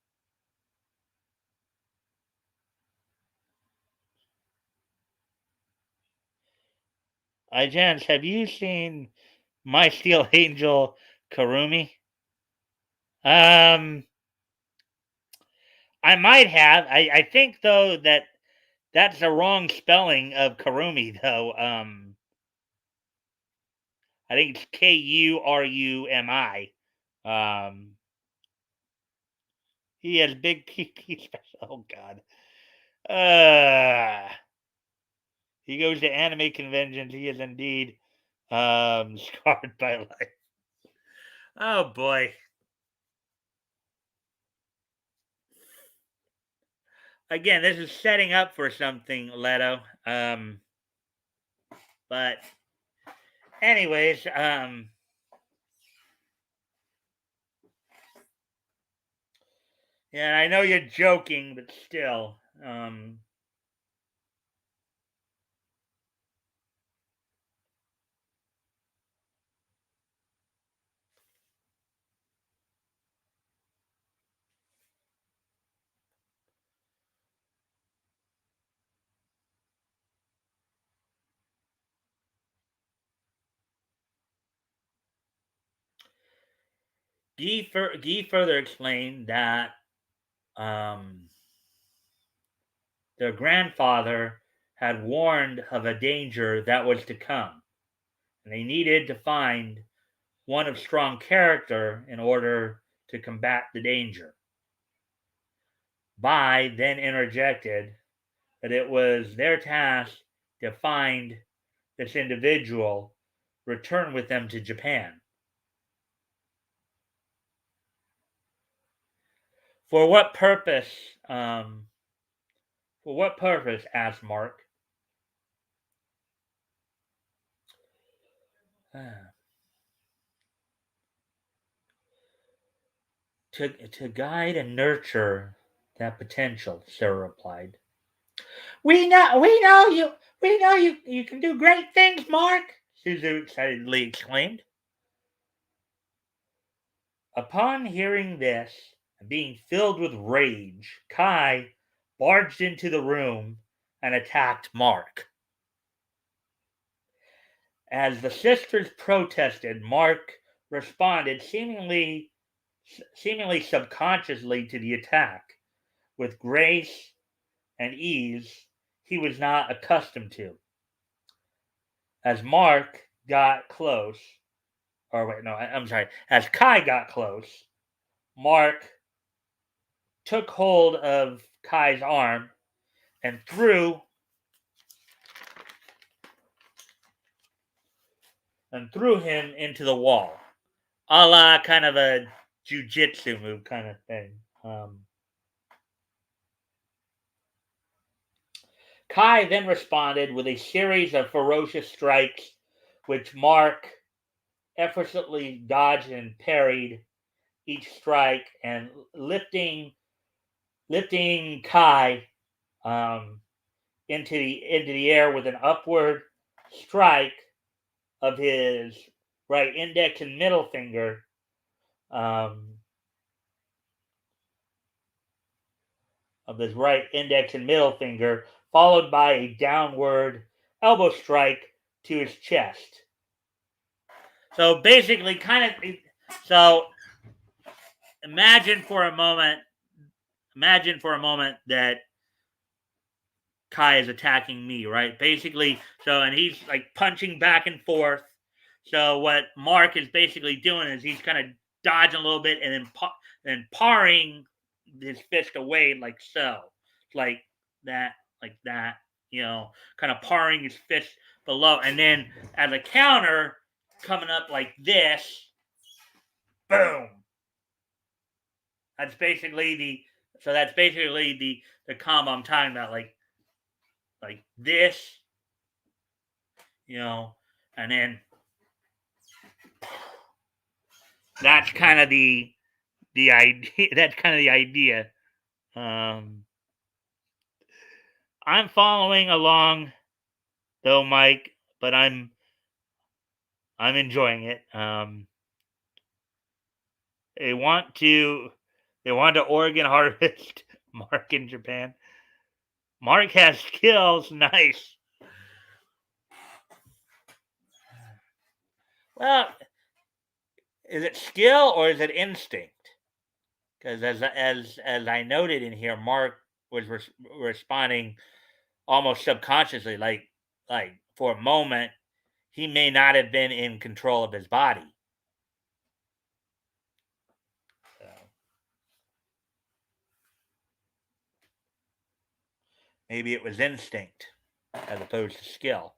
Jens, have you seen My Steel Angel Karumi? I might have. I think though that's the wrong spelling of Karumi though. I think it's Kurumi. Um, he has big PP special. Oh God. He goes to anime conventions. He is indeed scarred by life. Oh boy. Again, this is setting up for something, Leto. But anyways, yeah, I know you're joking, but still, Guy further explained that um, their grandfather had warned of a danger that was to come, and they needed to find one of strong character in order to combat the danger. Bai then interjected that it was their task to find this individual, return with them to Japan. For what purpose? For what purpose? Asked Mark. To guide and nurture that potential, Sarah replied. We know you can do great things, Mark, Suzu excitedly exclaimed. Upon hearing this and being filled with rage, Kai barged into the room and attacked Mark. As the sisters protested, Mark responded seemingly subconsciously to the attack with grace and ease he was not accustomed to. As Mark got close, or wait, no, I'm sorry, as Kai got close, Mark took hold of Kai's arm and threw him into the wall, a la kind of a jujitsu move kind of thing. Kai then responded with a series of ferocious strikes, which Mark effortlessly dodged and parried each strike, and lifting Kai, um, into the air with an upward strike of his right index and middle finger. Of his right index and middle finger, followed by a downward elbow strike to his chest. So basically, so imagine for a moment that Kai is attacking me, right? Basically, so and he's like punching back and forth. So what Mark is basically doing is he's kind of dodging a little bit and then parring his fist away like so, like that, like that. Kind of parring his fist below, and then as a counter, coming up like this, boom. That's basically the combo I'm talking about, like this, and then that's kind of the idea. That's kind of the idea. Um, I'm following along though, Mike, but I'm enjoying it. They want to Oregon harvest Mark in Japan. Mark has skills. Nice. Well, is it skill or is it instinct? Because as I noted in here, Mark was responding almost subconsciously, like for a moment, he may not have been in control of his body. So maybe it was instinct as opposed to skill.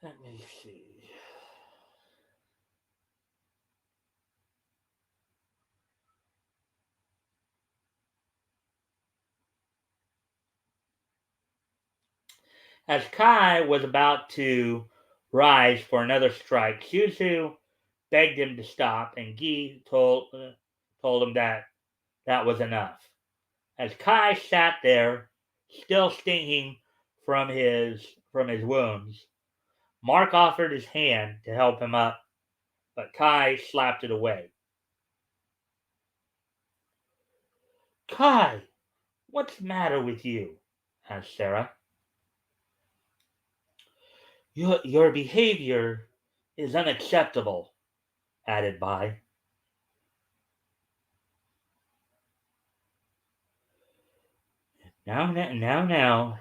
Let me see. As Kai was about to rise for another strike, Shuzu begged him to stop, and Gi told him that was enough. As Kai sat there, still stinging from his wounds, Mark offered his hand to help him up, but Kai slapped it away. Kai, what's the matter with you? Asked Sarah. Your behavior is unacceptable, added Bai. Now,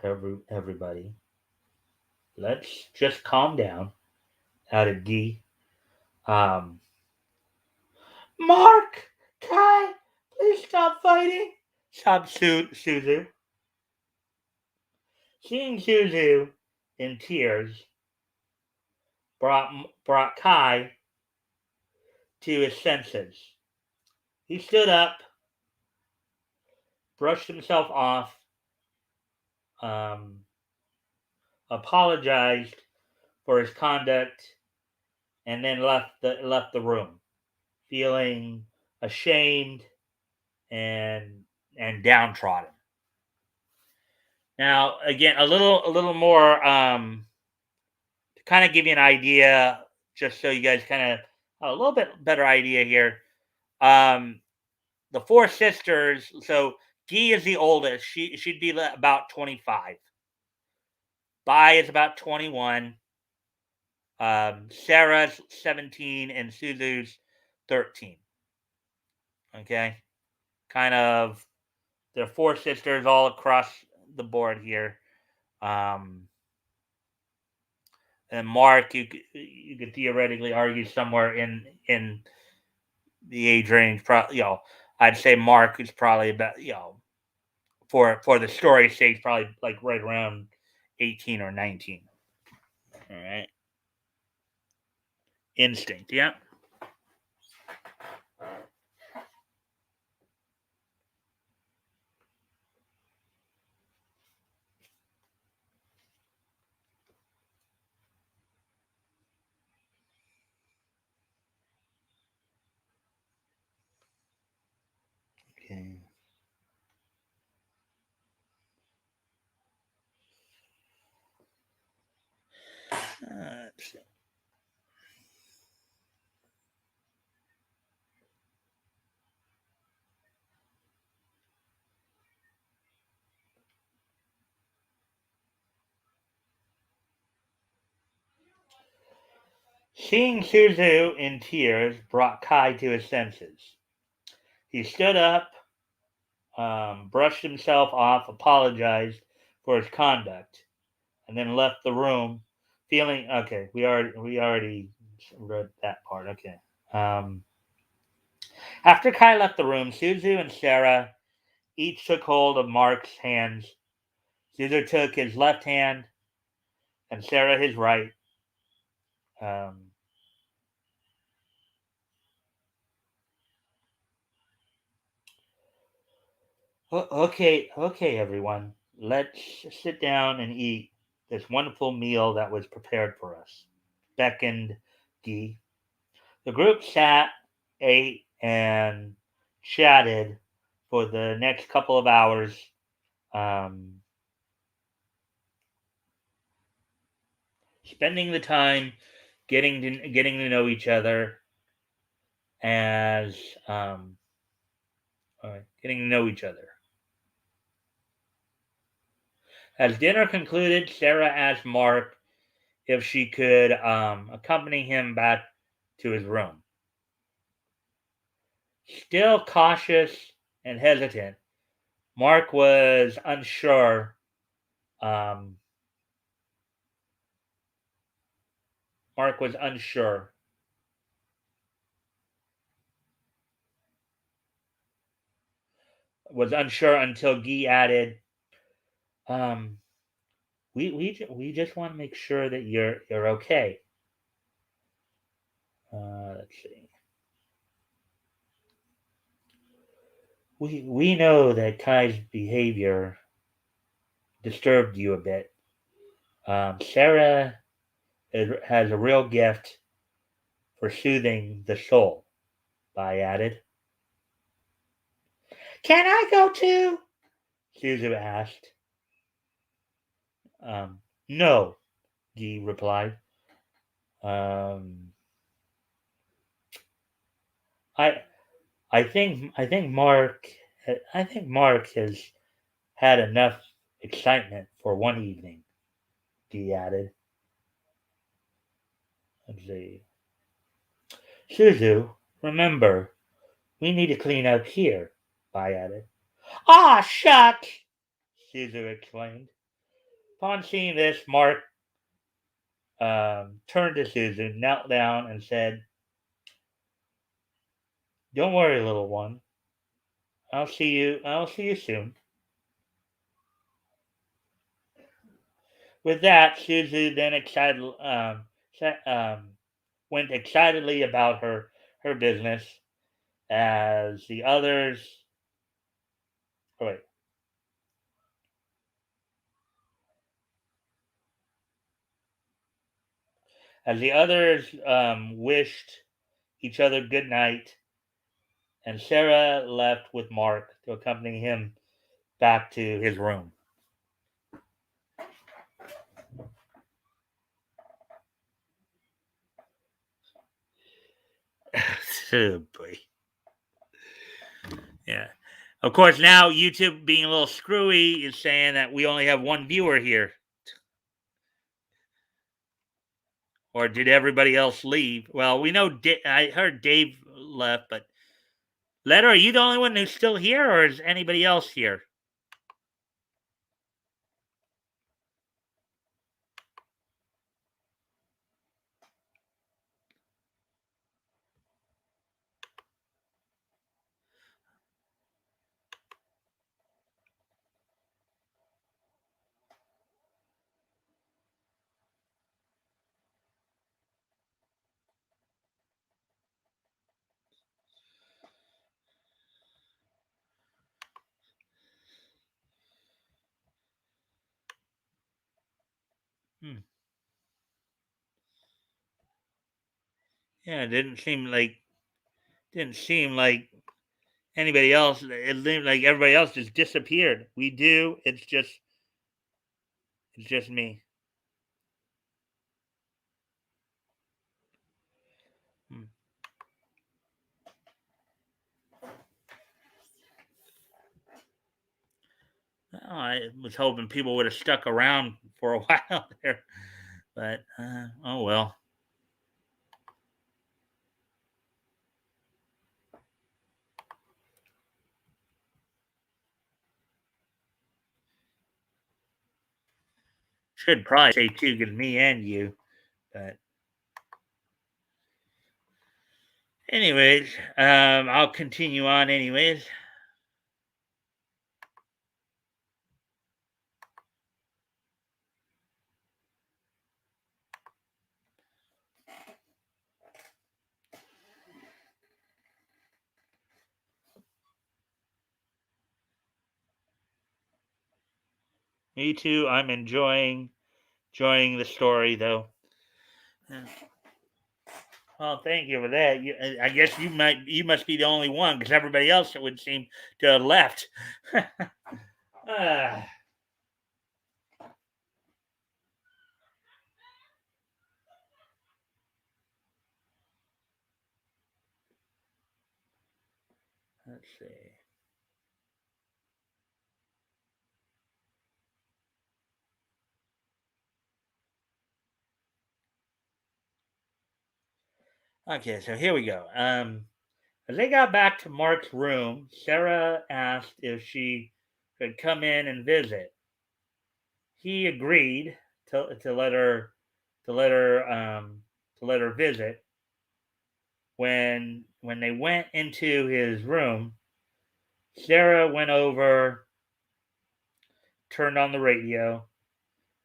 everybody. Let's just calm down, added Guy. Um, Mark! Kai! Please stop fighting! Sobbed Suzu. Seeing Suzu in tears brought Kai to his senses. He stood up, brushed himself off, um, apologized for his conduct, and then left the room, feeling ashamed and downtrodden. Now, again, a little more to kind of give you an idea, just so you guys kind of a little bit better idea here. The four sisters. So Guy is the oldest. She'd be about 25. Bai is about 21. Sarah's 17 and Suzu's 13. Okay, kind of. There are four sisters all across the board here. And Mark, you could theoretically argue somewhere in the age range. I'd say Mark is probably about for the story's sake, probably like right around 18 or 19. All right, instinct, yeah. Seeing Suzu in tears brought Kai to his senses. He stood up, brushed himself off, apologized for his conduct, and then left the room, feeling okay. We already read that part. Okay. After Kai left the room, Suzu and Sarah each took hold of Mark's hands. Suzu took his left hand, and Sarah his right. Um, okay, everyone. Let's sit down and eat this wonderful meal that was prepared for us, beckoned Guy. The group sat, ate, and chatted for the next couple of hours, um, spending the time getting to know each other as getting to know each other. As dinner concluded, Sarah asked Mark if she could accompany him back to his room. Still cautious and hesitant, Mark was unsure. Um, Mark was unsure. Was unsure until Guy added, um, "We just want to make sure that you're okay." Let's see. We know that Kai's behavior disturbed you a bit. Sarah has a real gift for soothing the soul. Bai added. Can I go too? Suzu asked. No, Guy replied. Um, I I think Mark has had enough excitement for one evening. Guy added. Let's see. Suzu, remember, we need to clean up here. Bai added. Ah, shuck! Suzu exclaimed. Upon seeing this, Mark turned to Suzu, knelt down, and said, "Don't worry, little one. I'll see you soon." With that, Suzu then went excitedly about her business as the others. Oh wait, as the others wished each other good night, and Sarah left with Mark to accompany him back to his room. Oh boy. Yeah. Of course, now YouTube being a little screwy is saying that we only have one viewer here. Or did everybody else leave? Well, we know I heard Dave left, but Letter, are you the only one who's still here, or is anybody else here? Hmm. Yeah, it didn't seem like anybody else. It seemed like everybody else just disappeared. We do. It's just me. was hoping people would have stuck around for a while there, but oh well. Should probably say two, because me and you. But anyways, I'll continue on. Anyways, me too. I'm enjoying the story though. Yeah. Well, thank you for that. I guess you must be the only one, because everybody else would seem to have left. Ah, let's see. Okay, so here we go. As they got back to Mark's room, Sarah asked if she could come in and visit. He agreed to let her to let her to let her visit. When they went into his room, Sarah went over, turned on the radio,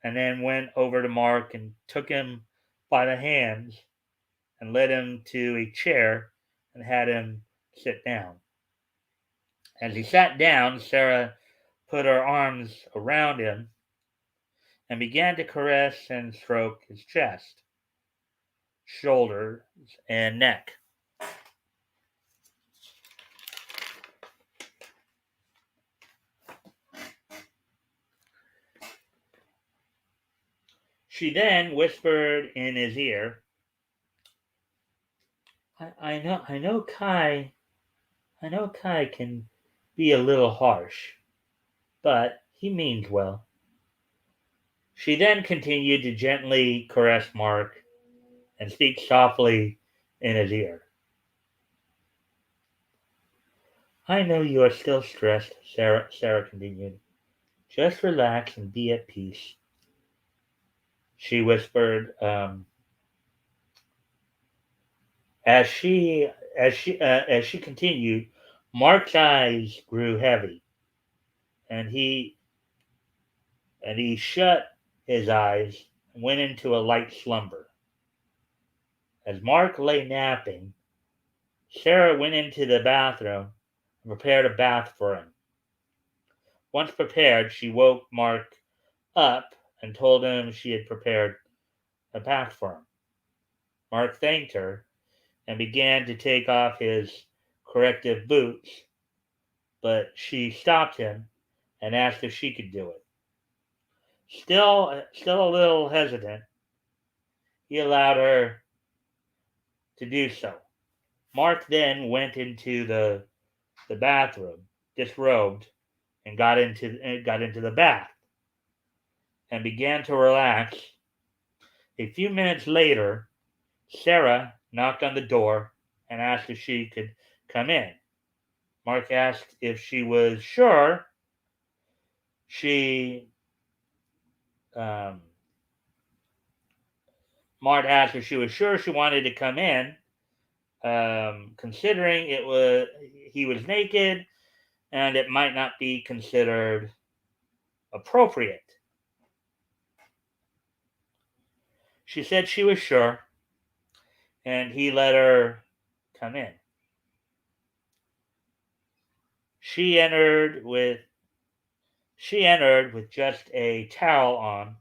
and then went over to Mark and took him by the hands and led him to a chair and had him sit down. As he sat down, Sarah put her arms around him and began to caress and stroke his chest, shoulders, and neck. She then whispered in his ear, I know Kai can be a little harsh, but he means well. She then continued to gently caress Mark and speak softly in his ear. I know you are still stressed, Sarah continued. Just relax and be at peace. She whispered, as she continued. Mark's eyes grew heavy, and he shut his eyes and went into a light slumber. As Mark lay napping, Sarah went into the bathroom and prepared a bath for him. Once prepared, she woke Mark up and told him she had prepared a bath for him. Mark thanked her and began to take off his corrective boots, but she stopped him and asked if she could do it. Still a little hesitant, he allowed her to do so. Mark then went into the bathroom, disrobed, and got into the bath and began to relax. A few minutes later, Sarah knocked on the door and asked if she could come in. Mark asked if she was sure she um, Mark asked if she was sure she wanted to come in, considering he was naked and it might not be considered appropriate. She said she was sure, and he let her come in. She entered with just a towel on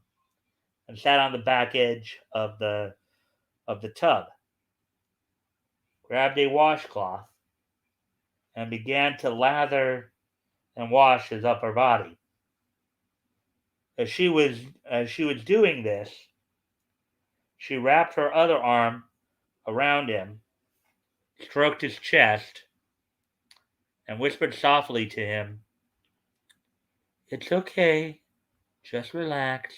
and sat on the back edge of the tub, grabbed a washcloth, and began to lather and wash his upper body. As she was doing this, she wrapped her other arm around him, stroked his chest, and whispered softly to him, It's okay. Just relax.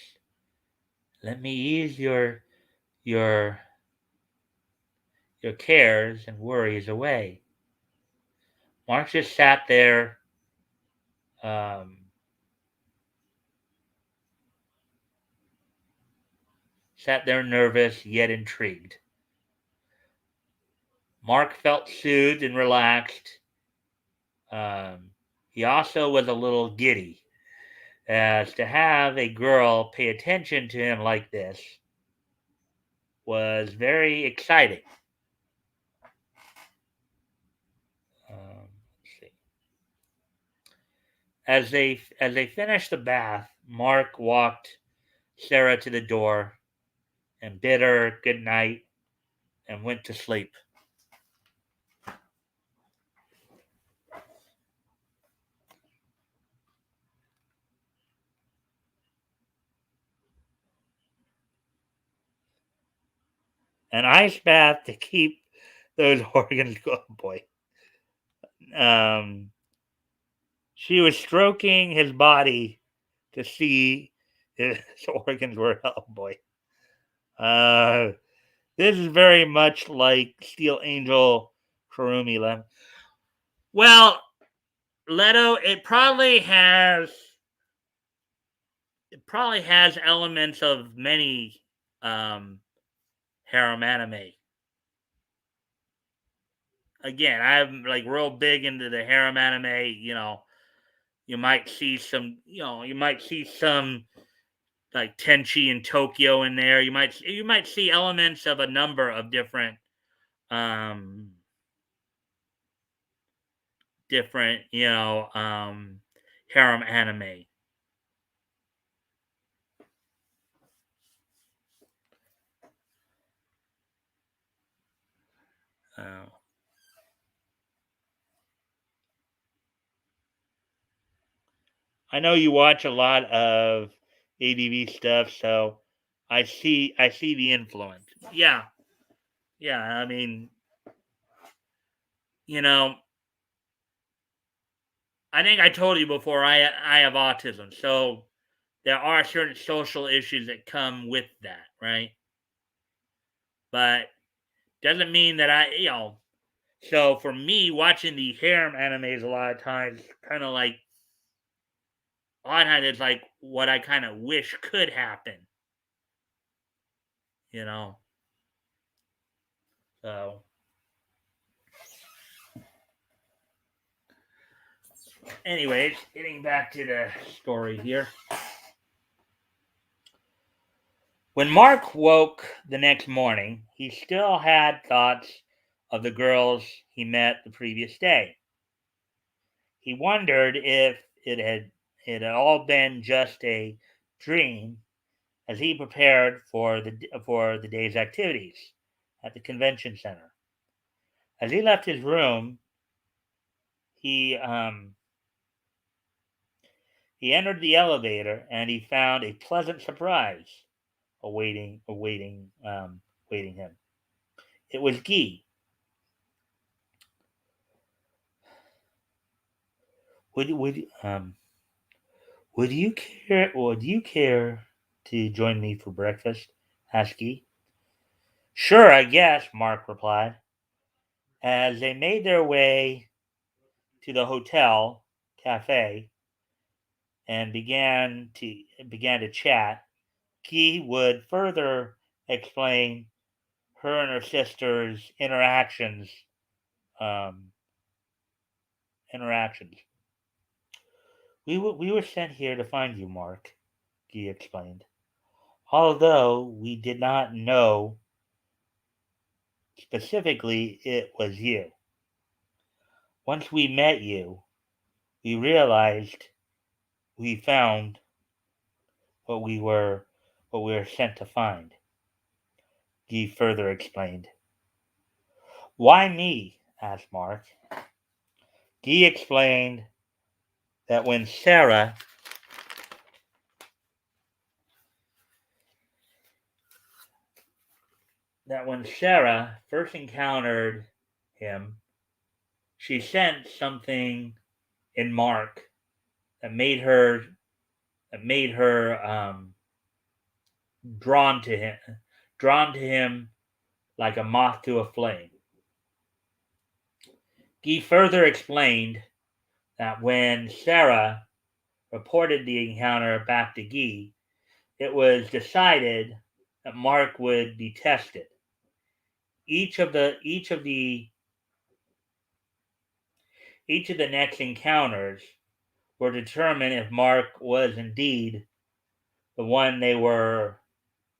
Let me ease your your cares and worries away. Mark just um, sat there nervous yet intrigued. Mark felt soothed and relaxed. Um, he also was a little giddy, as to have a girl pay attention to him like this was very exciting. Let's see. As they finished the bath, Mark walked Sarah to the door and bid her good night and went to sleep. An ice bath to keep those organs going. Oh boy. Um, she was stroking his body to see his organs were. Oh boy. Uh, this is very much like Steel Angel Kurumi Lemon. Well, Leto, it probably has elements of many um, harem anime. Again, I'm like real big into the harem anime. You might see some like Tenchi and Tokyo in there. You might see elements of a number of um different harem anime. Uh, I know you watch a lot of ADV stuff, so I see the influence. Yeah, yeah. I mean, you know, I think I told you before. I have autism, so there are certain social issues that come with that, right? But doesn't mean that So for me, watching the harem animes a lot of times, kind of like a lot of times it's like what I kind of wish could happen, you know. So, anyways, getting back to the story here. When Mark woke the next morning, he still had thoughts of the girls he met the previous day. He wondered if it had all been just a dream as he prepared for the day's activities at the convention center. As he left his room, he he entered the elevator and he found a pleasant surprise awaiting him. It was Guy. Would would would you care to join me for breakfast? Asked Guy. Sure, I guess, Mark replied. As they made their way to the hotel cafe and began to chat, Guy would further explain her and her sister's um, interactions. We were sent here to find you, Mark, Guy explained. Although we did not know specifically it was you. Once we met you, we realized we found what we were what we were sent to find. Guy further explained. Why me? Asked Mark. Guy explained that when Sarah first encountered him, she sensed something in Mark that made her made her drawn to him, drawn to him like a moth to a flame. He further explained that when Sarah reported the encounter back to Guy, it was decided that Mark would be tested. Each of the next encounters were determined if Mark was indeed the one they were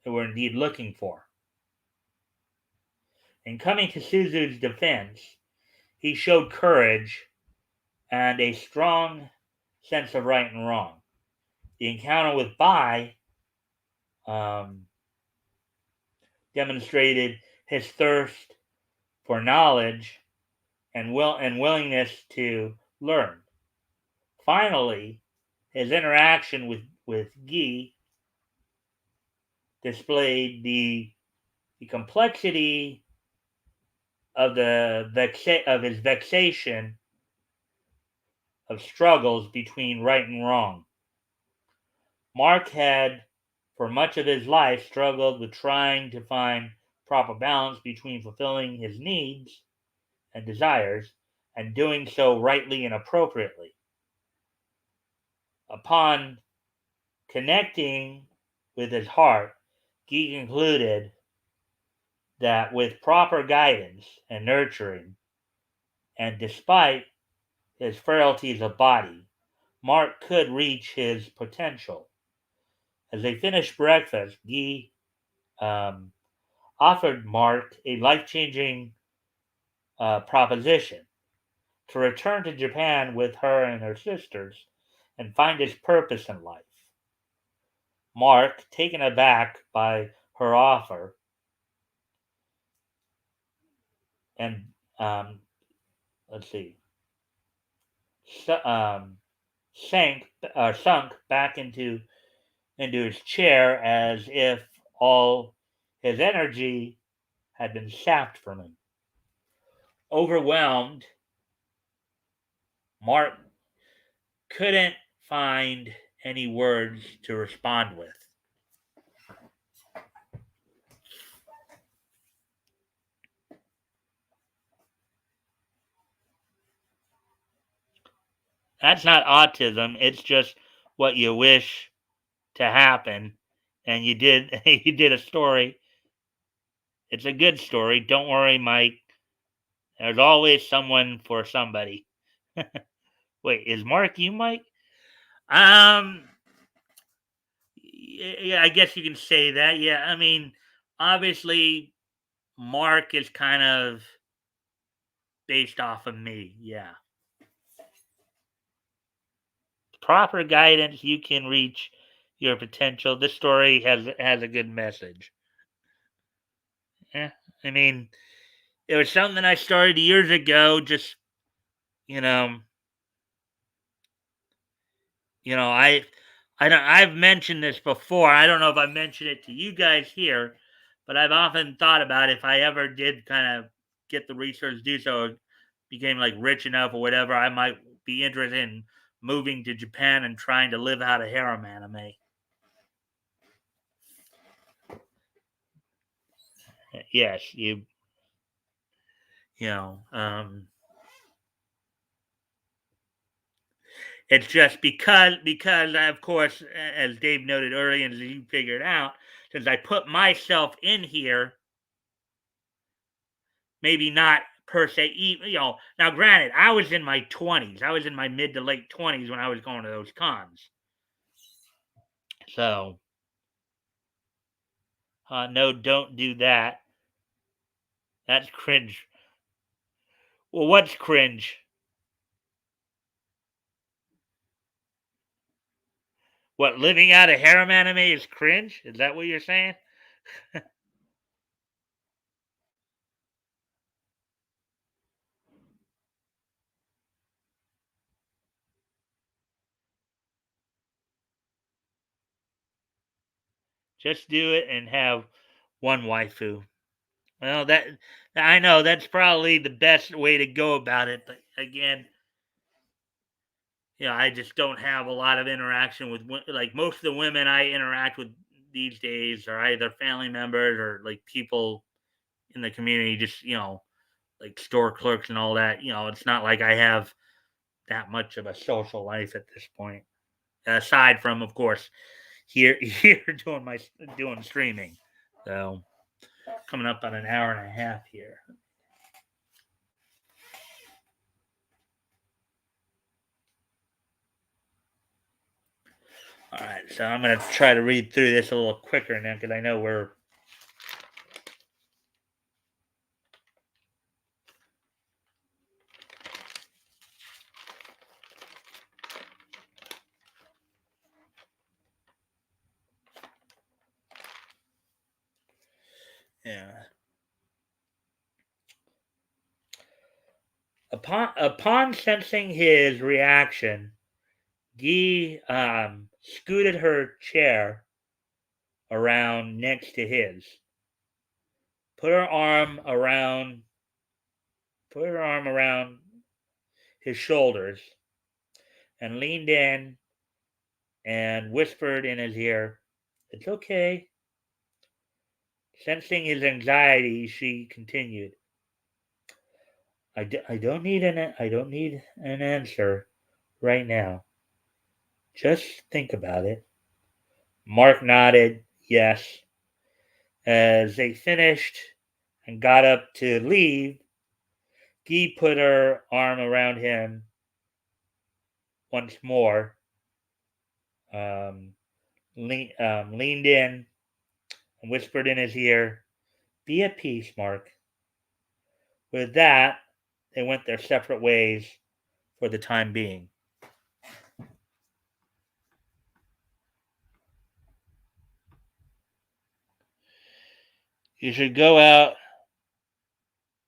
indeed looking for. In coming to Suzu's defense, he showed courage and a strong sense of right and wrong. The encounter with Bai demonstrated his thirst for knowledge and willingness to learn. Finally, his interaction with Guy displayed the complexity of his vexation of struggles between right and wrong. Mark had, for much of his life, struggled with trying to find proper balance between fulfilling his needs and desires and doing so rightly and appropriately. Upon connecting with his heart, he concluded that with proper guidance and nurturing, and despite his frailties of body, Mark could reach his potential. As they finished breakfast, Guy offered Mark a life-changing proposition to return to Japan with her and her sisters and find his purpose in life. Mark, taken aback by her offer, and let's see, sunk back into his chair as if all his energy had been sapped from him. Overwhelmed, Mark couldn't find any words to respond with. That's not autism, it's just what you wish to happen, and you did you did a story. It's a good story. Don't worry, Mike. There's always someone for somebody. Wait, is Mark you, Mike? Um, yeah, I guess you can say that. Yeah, I mean, obviously, Mark is kind of based off of me. Yeah, proper guidance, you can reach your potential. This story has a good message. Yeah, I mean, it was something I started years ago. Just you know, I've mentioned this before. I don't know if I mentioned it to you guys here, but I've often thought about if I ever did kind of get the resources to do so, became like rich enough or whatever, I might be interested in moving to Japan and trying to live out a harem anime. Yes, you know, it's just because of course, as Dave noted earlier, and as you figured out, since I put myself in here, maybe not per se, now granted, I was in my 20s. I was in my mid to late 20s when I was going to those cons. So, no, don't do that. That's cringe. Well, what's cringe? What, living out a harem anime is cringe? Is that what you're saying? Just do it and have one waifu. Well, that I know that's probably the best way to go about it, but again, I just don't have a lot of interaction with like most of the women I interact with these days are either family members or like people in the community, just like store clerks and all that. It's not like I have that much of a social life at this point, aside from, of course, here here doing streaming. So coming up on an hour and a half here. All right, so I'm gonna try to read through this a little quicker now because I know we're. Yeah. Upon sensing his reaction, Guy scooted her chair around next to his, put her arm around put her arm around his shoulders, and leaned in and whispered in his ear, "It's okay." Sensing his anxiety, she continued, I don't need an answer right now. Just think about it." Mark nodded yes. As they finished and got up to leave, Guy put her arm around him once more, um, leaned in and whispered in his ear, "Be at peace, Mark." With that, they went their separate ways for the time being. You should go out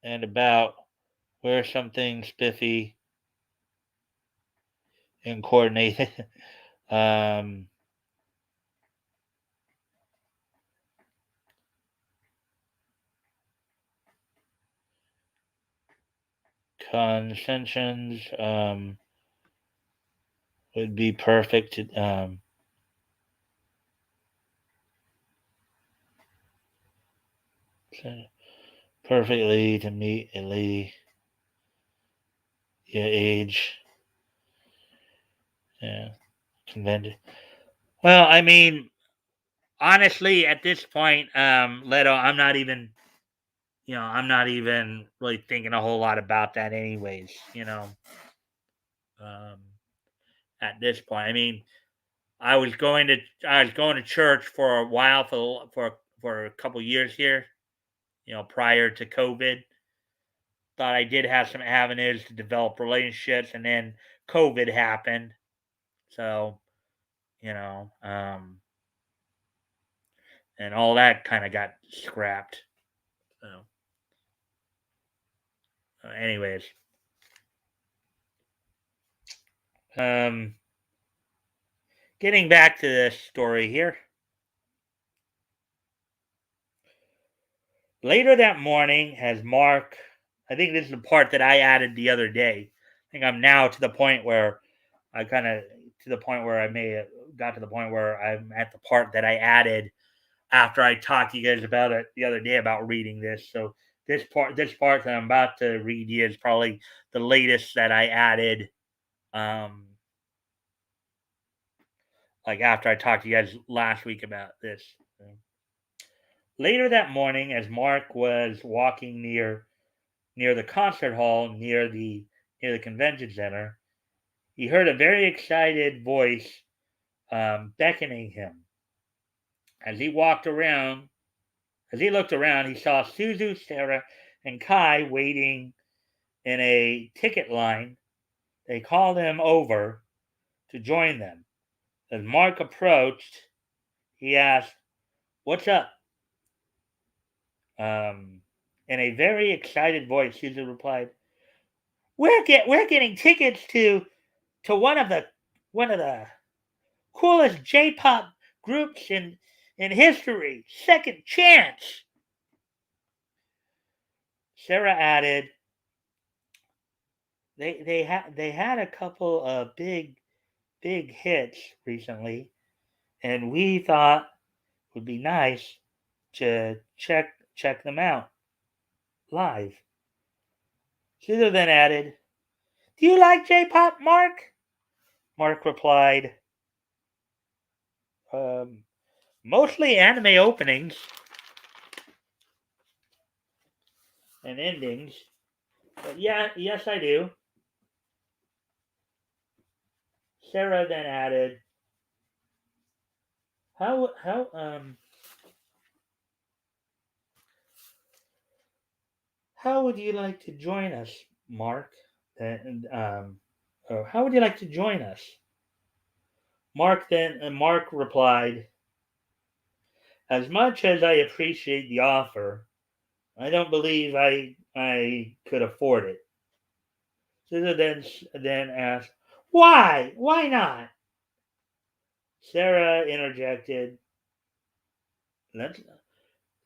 and about, wear something spiffy and coordinated. um, Concessions would be perfect. Perfectly to meet a lady your age. Yeah, convention. Well, I mean, honestly, at this point, Leto, I'm not even really thinking a whole lot about that, anyways. Um, at this point, I mean, I was going to church for a while for a couple years here. Prior to COVID, thought I did have some avenues to develop relationships, and then COVID happened, so you know, and all that kind of got scrapped. So, anyways, um, getting back to this story here. Later that morning, as Mark, I think this is the part that I added the other day. I think I'm now to the point where I kind of to the point where I may have got to the point where I'm at the part that I added after I talked to you guys about it the other day about reading this. So this part that I'm about to read you is probably the latest that I added. Um, like after I talked to you guys last week about this. Later that morning, as Mark was walking near the concert hall near the convention center, he heard a very excited voice beckoning him. As he walked around, as he looked around, he saw Suzu, Sarah, and Kai waiting in a ticket line. They called him over to join them. As Mark approached, he asked, "What's up?" Um, in a very excited voice, Suzu replied, we're getting tickets to one of the coolest J-pop groups in history. Second Chance." Sarah added, they had a couple of big hits recently, and we thought it would be nice to check them out live. Caesar then added, "Do you like J-pop, Mark?" Mark replied, um, "Mostly anime openings and endings, but yeah, yes, I do." Sarah then added, "How how would you like to join us, Mark?" And how would you like to join us? Mark replied, "As much as I appreciate the offer, I don't believe I could afford it." Scissor then asked, "Why? Why not?" Sarah interjected, "Let's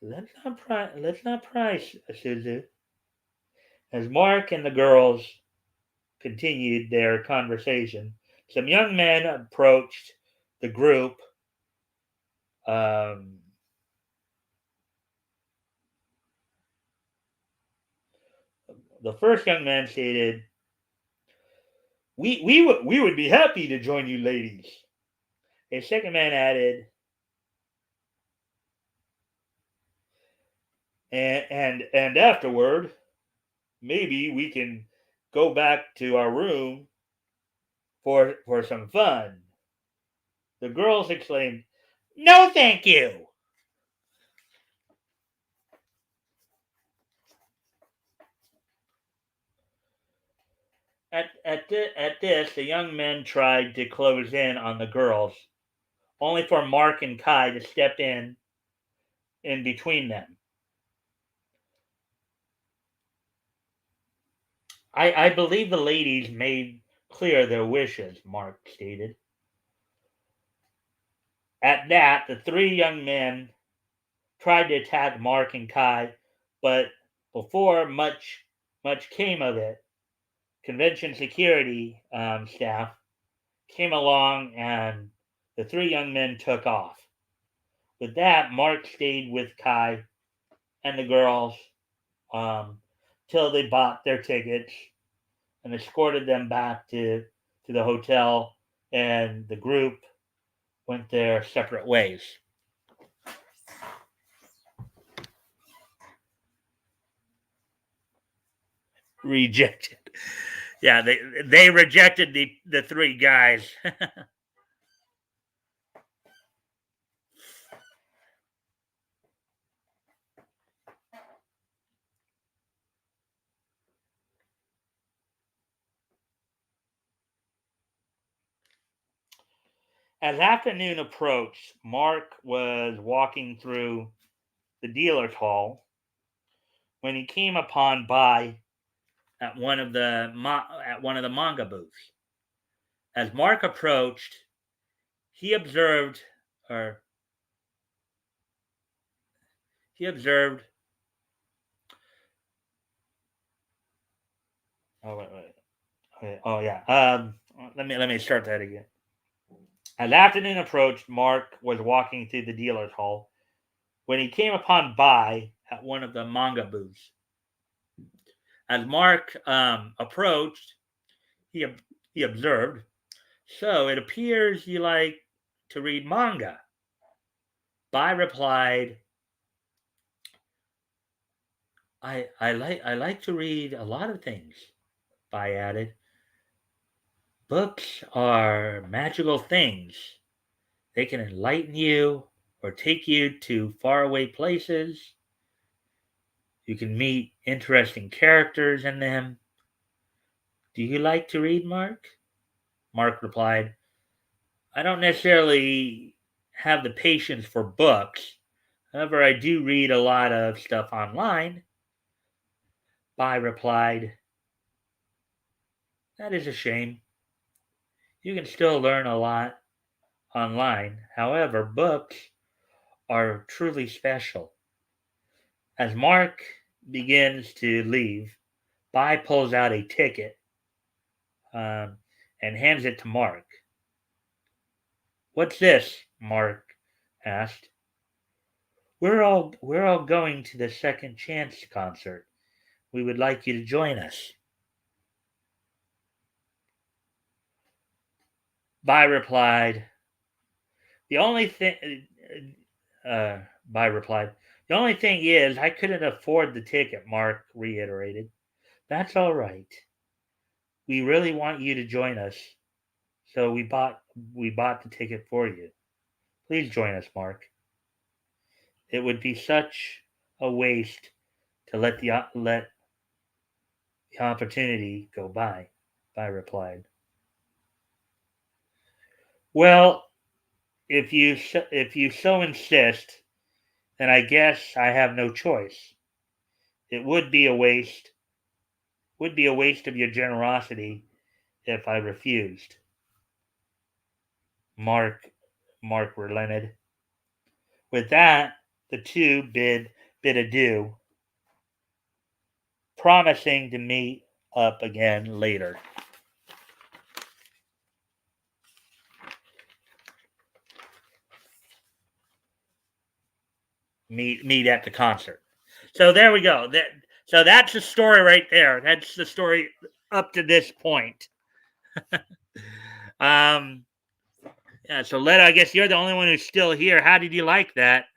let's not price, Suzu." As Mark and the girls continued their conversation, some young men approached the group. Um, the first young man stated, we would be happy to join you ladies." A second man added, and afterward, maybe we can go back to our room for some fun." The girls exclaimed, "No, thank you." At this, the young men tried to close in on the girls, only for Mark and Kai to step in between them. I believe the ladies made clear their wishes, Mark stated. At that, the three young men tried to attack Mark and Kai, but before much came of it, convention security staff came along and the three young men took off. With that, Mark stayed with Kai and the girls um, till they bought their tickets and escorted them back to the hotel, and the group went their separate ways. Rejected. Yeah, they rejected the three guys. As afternoon approached, Mark was walking through the dealer's hall when he came upon Bai at one of the manga booths. As Mark approached, he observed or he observed. Oh wait. Okay, oh yeah. Let me start that again. As afternoon approached, Mark was walking through the dealer's hall when he came upon Bai at one of the manga booths. As Mark approached, he he observed, "So it appears you like to read manga." Bai replied, I like to read a lot of things." Bai added, "Books are magical things. They can enlighten you or take you to faraway places. You can meet interesting characters in them. Do you like to read, Mark?" Mark replied, "I don't necessarily have the patience for books. However, I do read a lot of stuff online." Bai replied, "That is a shame. You can still learn a lot online. However, books are truly special." As Mark begins to leave, Bai pulls out a ticket and hands it to Mark. "What's this?" Mark asked. We're all going to the Second Chance concert. We would like you to join us." Bai replied, "The only thing Bai replied, "The only thing is I couldn't afford the ticket," Mark reiterated. "That's all right. We really want you to join us, so we bought the ticket for you. Please join us, Mark. It would be such a waste to let the opportunity go by," Bai replied. "Well, if you so insist, then I guess I have no choice. It would be a waste of your generosity if I refused." Mark Mark relented. With that, the two bid adieu, promising to meet up again later. Meet at the concert. So there we go. So that's the story right there. That's the story up to this point. um yeah, so Leto, I guess you're the only one who's still here. How did you like that?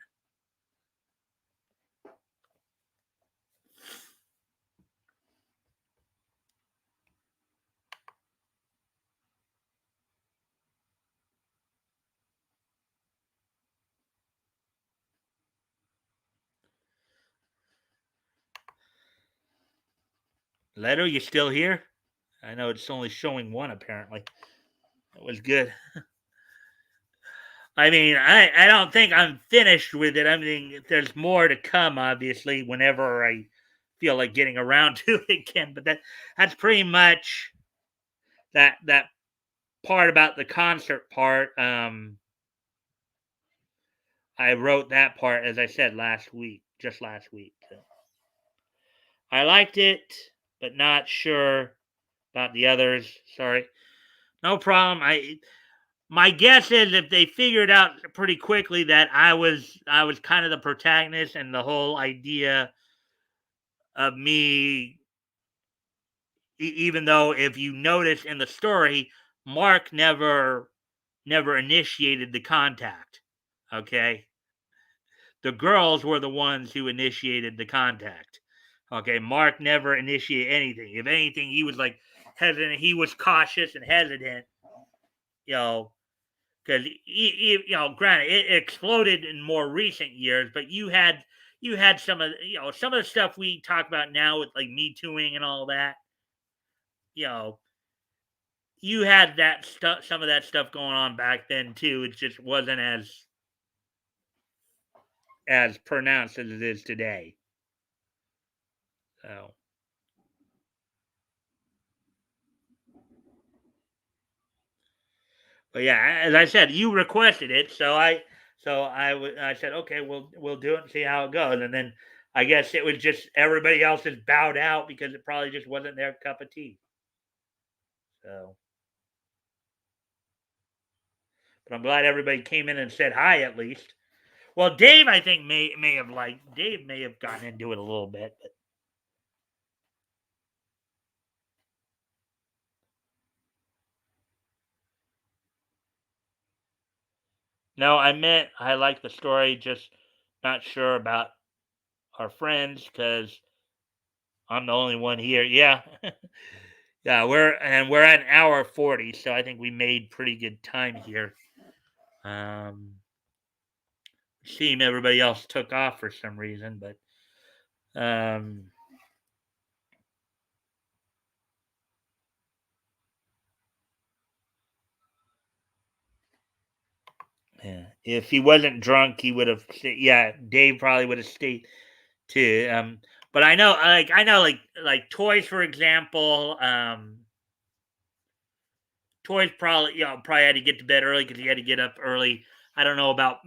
Leto, you still here? I know it's only showing one apparently. It was good. I mean, I don't think I'm finished with it. I mean, there's more to come, obviously, whenever I feel like getting around to it again. But that's pretty much that part about the concert part. I wrote that part, as I said, just last week. So I liked it, but not sure about the others. Sorry. No problem. My guess is if they figured out pretty quickly that I was kind of the protagonist, and the whole idea of me, even though if you notice in the story, Mark never initiated the contact. Okay, the girls were the ones who initiated the contact. Okay, Mark never initiated anything. If anything, he was like hesitant. He was cautious and hesitant. You know, because granted, it exploded in more recent years, but you had some of the stuff we talk about now with like Me Tooing and all that. You know, you had that stuff, some of that stuff going on back then too. It just wasn't as pronounced as it is today. So, but yeah, as I said, you requested it, so I said, okay, we'll do it and see how it goes. And then I guess it was just everybody else has bowed out because it probably just wasn't their cup of tea. So, but I'm glad everybody came in and said hi at least. Well, Dave, I think Dave may have gotten into it a little bit, but no, I meant I like the story, just not sure about our friends because I'm the only one here. Yeah, yeah, we're at an hour 40, so I think we made pretty good time here. Um, Seeing everybody else took off for some reason, but um, yeah, if he wasn't drunk, he would have. Yeah, Dave probably would have stayed too. But I know, like toys, for example. Toys probably had to get to bed early because he had to get up early. I don't know about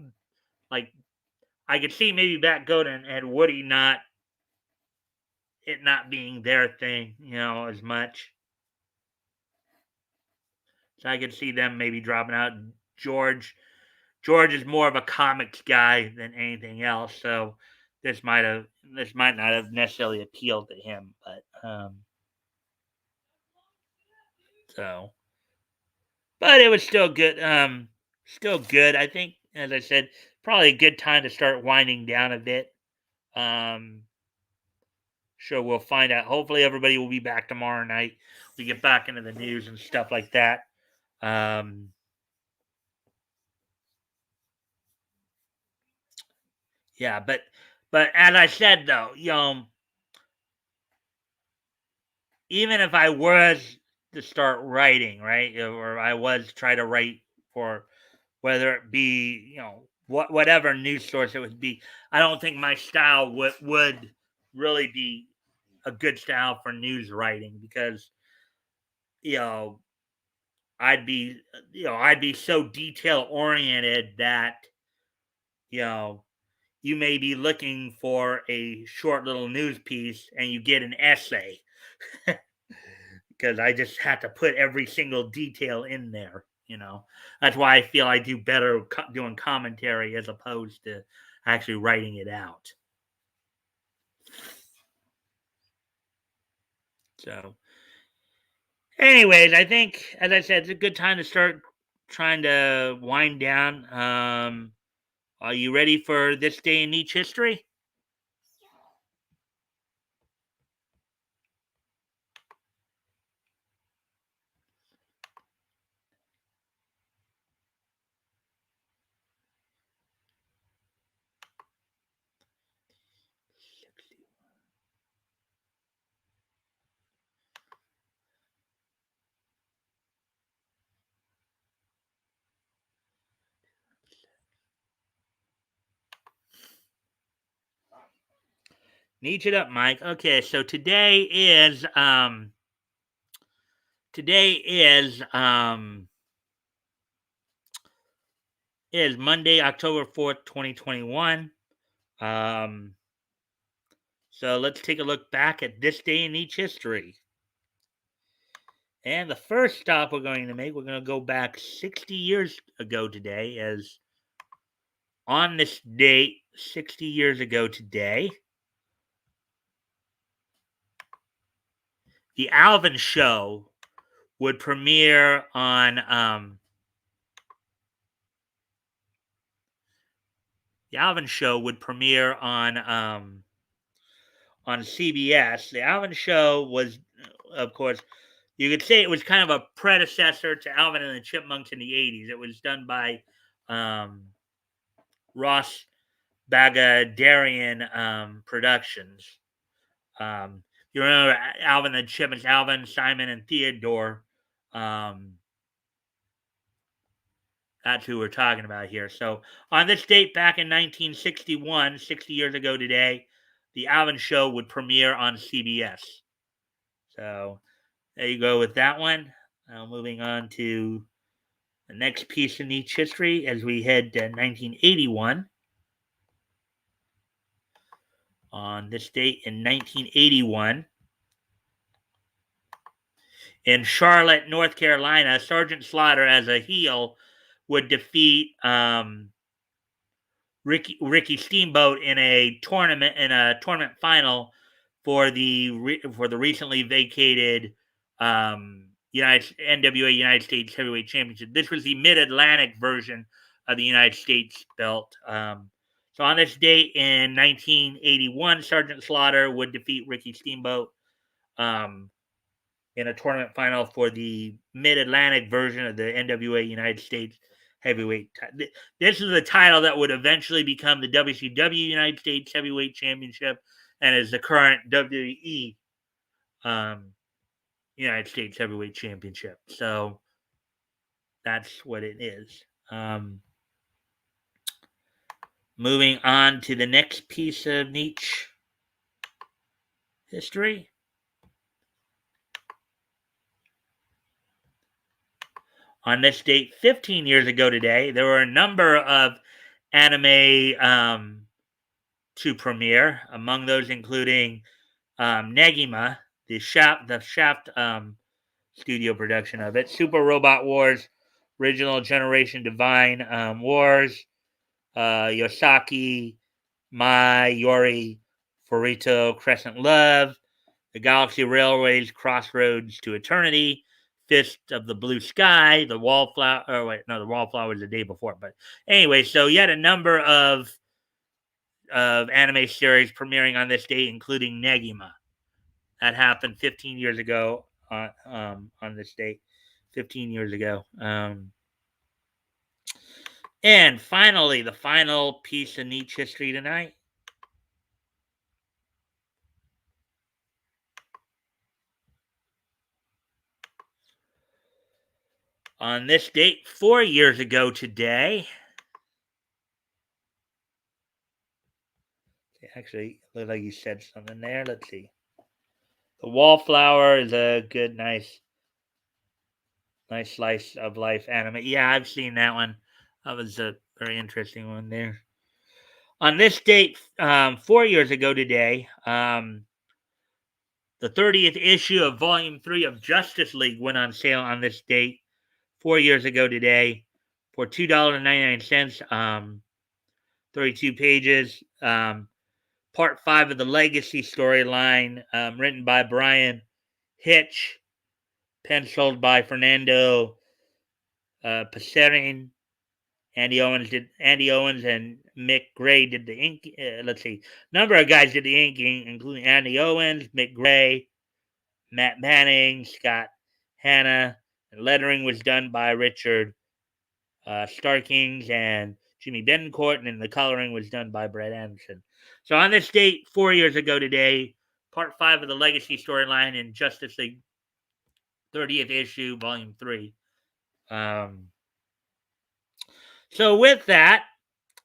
like I could see maybe Bat Goat and Woody not being their thing, as much. So I could see them maybe dropping out. George George is more of a comics guy than anything else, so this might not have necessarily appealed to him, but so but it was still good. Still good. I think, as I said, probably a good time to start winding down a bit. Um, sure, we'll find out. Hopefully, everybody will be back tomorrow night. We get back into the news and stuff like that. Um, yeah, but as I said though, even if I was to start writing, right, or I was try to write for whether it be whatever news source it would be, I don't think my style would really be a good style for news writing because you know I'd be so detail oriented that you know you may be looking for a short little news piece and you get an essay because I just have to put every single detail in there. That's why I feel I do better doing commentary as opposed to actually writing it out. So, anyways, I think, as I said, it's a good time to start trying to wind down. Are you ready for this day in each history? Neat it up, Mike. Okay, so today is Monday, October 4th, 2021. Um, so let's take a look back at this day in each history. And the first stop we're going to make, we're going to go back 60 years ago today, as on this date, 60 years ago today, the Alvin Show would premiere on the Alvin Show would premiere on CBS. The Alvin Show was, of course, you could say it was kind of a predecessor to Alvin and the Chipmunks in the '80s. It was done by um, Ross Bagadarian Productions. You remember Alvin and the Chipmunks, Alvin, Simon, and Theodore. Um, that's who we're talking about here. So, on this date back in 1961, 60 years ago today, the Alvin Show would premiere on CBS. So, there you go with that one. Now, moving on to the next piece in each history as we head to 1981. On this date in 1981, in Charlotte, North Carolina, Sergeant Slaughter as a heel would defeat Ricky Steamboat in a tournament final for the recently vacated NWA United States Heavyweight Championship. This was the Mid Atlantic version of the United States belt. So on this date in 1981, Sergeant Slaughter would defeat Ricky Steamboat um, in a tournament final for the Mid Atlantic version of the NWA United States Heavyweight. This is the title that would eventually become the WCW United States Heavyweight Championship and is the current WWE um, United States Heavyweight Championship. So that's what it is. Moving on to the next piece of niche history. On this date, 15 years ago today, there were a number of anime to premiere, among those including Negima, the Shaft studio production of it. Super Robot Wars, Original Generation Divine Wars, Yosaki, Mai, Yori, Furito, Crescent Love, The Galaxy Railways, Crossroads to Eternity, Fist of the Blue Sky, The Wallflower. Oh, wait, no, The Wallflower was the day before. But anyway, so yet a number of anime series premiering on this date, including Negima. That happened 15 years ago on this date. 15 years ago. And finally, the final piece of niche history tonight. On this date, 4 years ago today, actually, looked like you said something there. Let's see. The Wallflower is a good, nice slice of life anime. Yeah, I've seen that one. That was a very interesting one there. On this date, 4 years ago today, the 30th issue of Volume 3 of Justice League went on sale on this date 4 years ago today for $2.99. 32 pages. Part 5 of the Legacy storyline, written by Brian Hitch, penciled by Fernando Passerin. Andy Owens and Mick Gray did the ink. Let's see, number of guys did the inking, including Andy Owens, Mick Gray, Matt Manning, Scott Hanna. And lettering was done by Richard Starkings and Jimmy Betancourt, and then the coloring was done by Brett Anderson. So on this date, 4 years ago today, Part 5 of the Legacy storyline in Justice League 30th issue, Volume 3. So with that,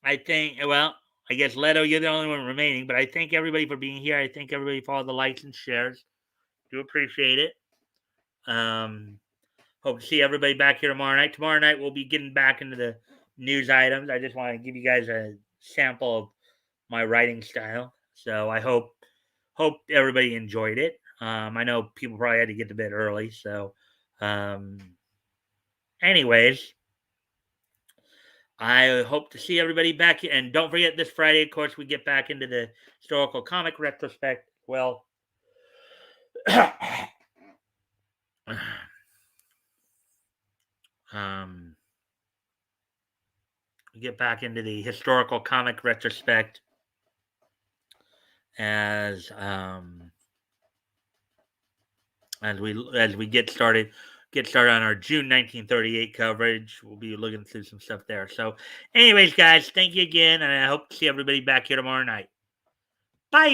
I think, well, I guess, Leto, you're the only one remaining, but I thank everybody for being here. I thank everybody for all the likes and shares. Do appreciate it. Hope to see everybody back here tomorrow night. Tomorrow night, we'll be getting back into the news items. I just want to give you guys a sample of my writing style. So I hope everybody enjoyed it. I know people probably had to get to bed early. So, anyways, I hope to see everybody back here. And don't forget, this Friday, of course, we get back into the historical comic retrospect. Well, we get back into the historical comic retrospect as we get started on our June 1938 coverage. We'll be looking through some stuff there. So, anyways, guys, thank you again, and I hope to see everybody back here tomorrow night. Bye.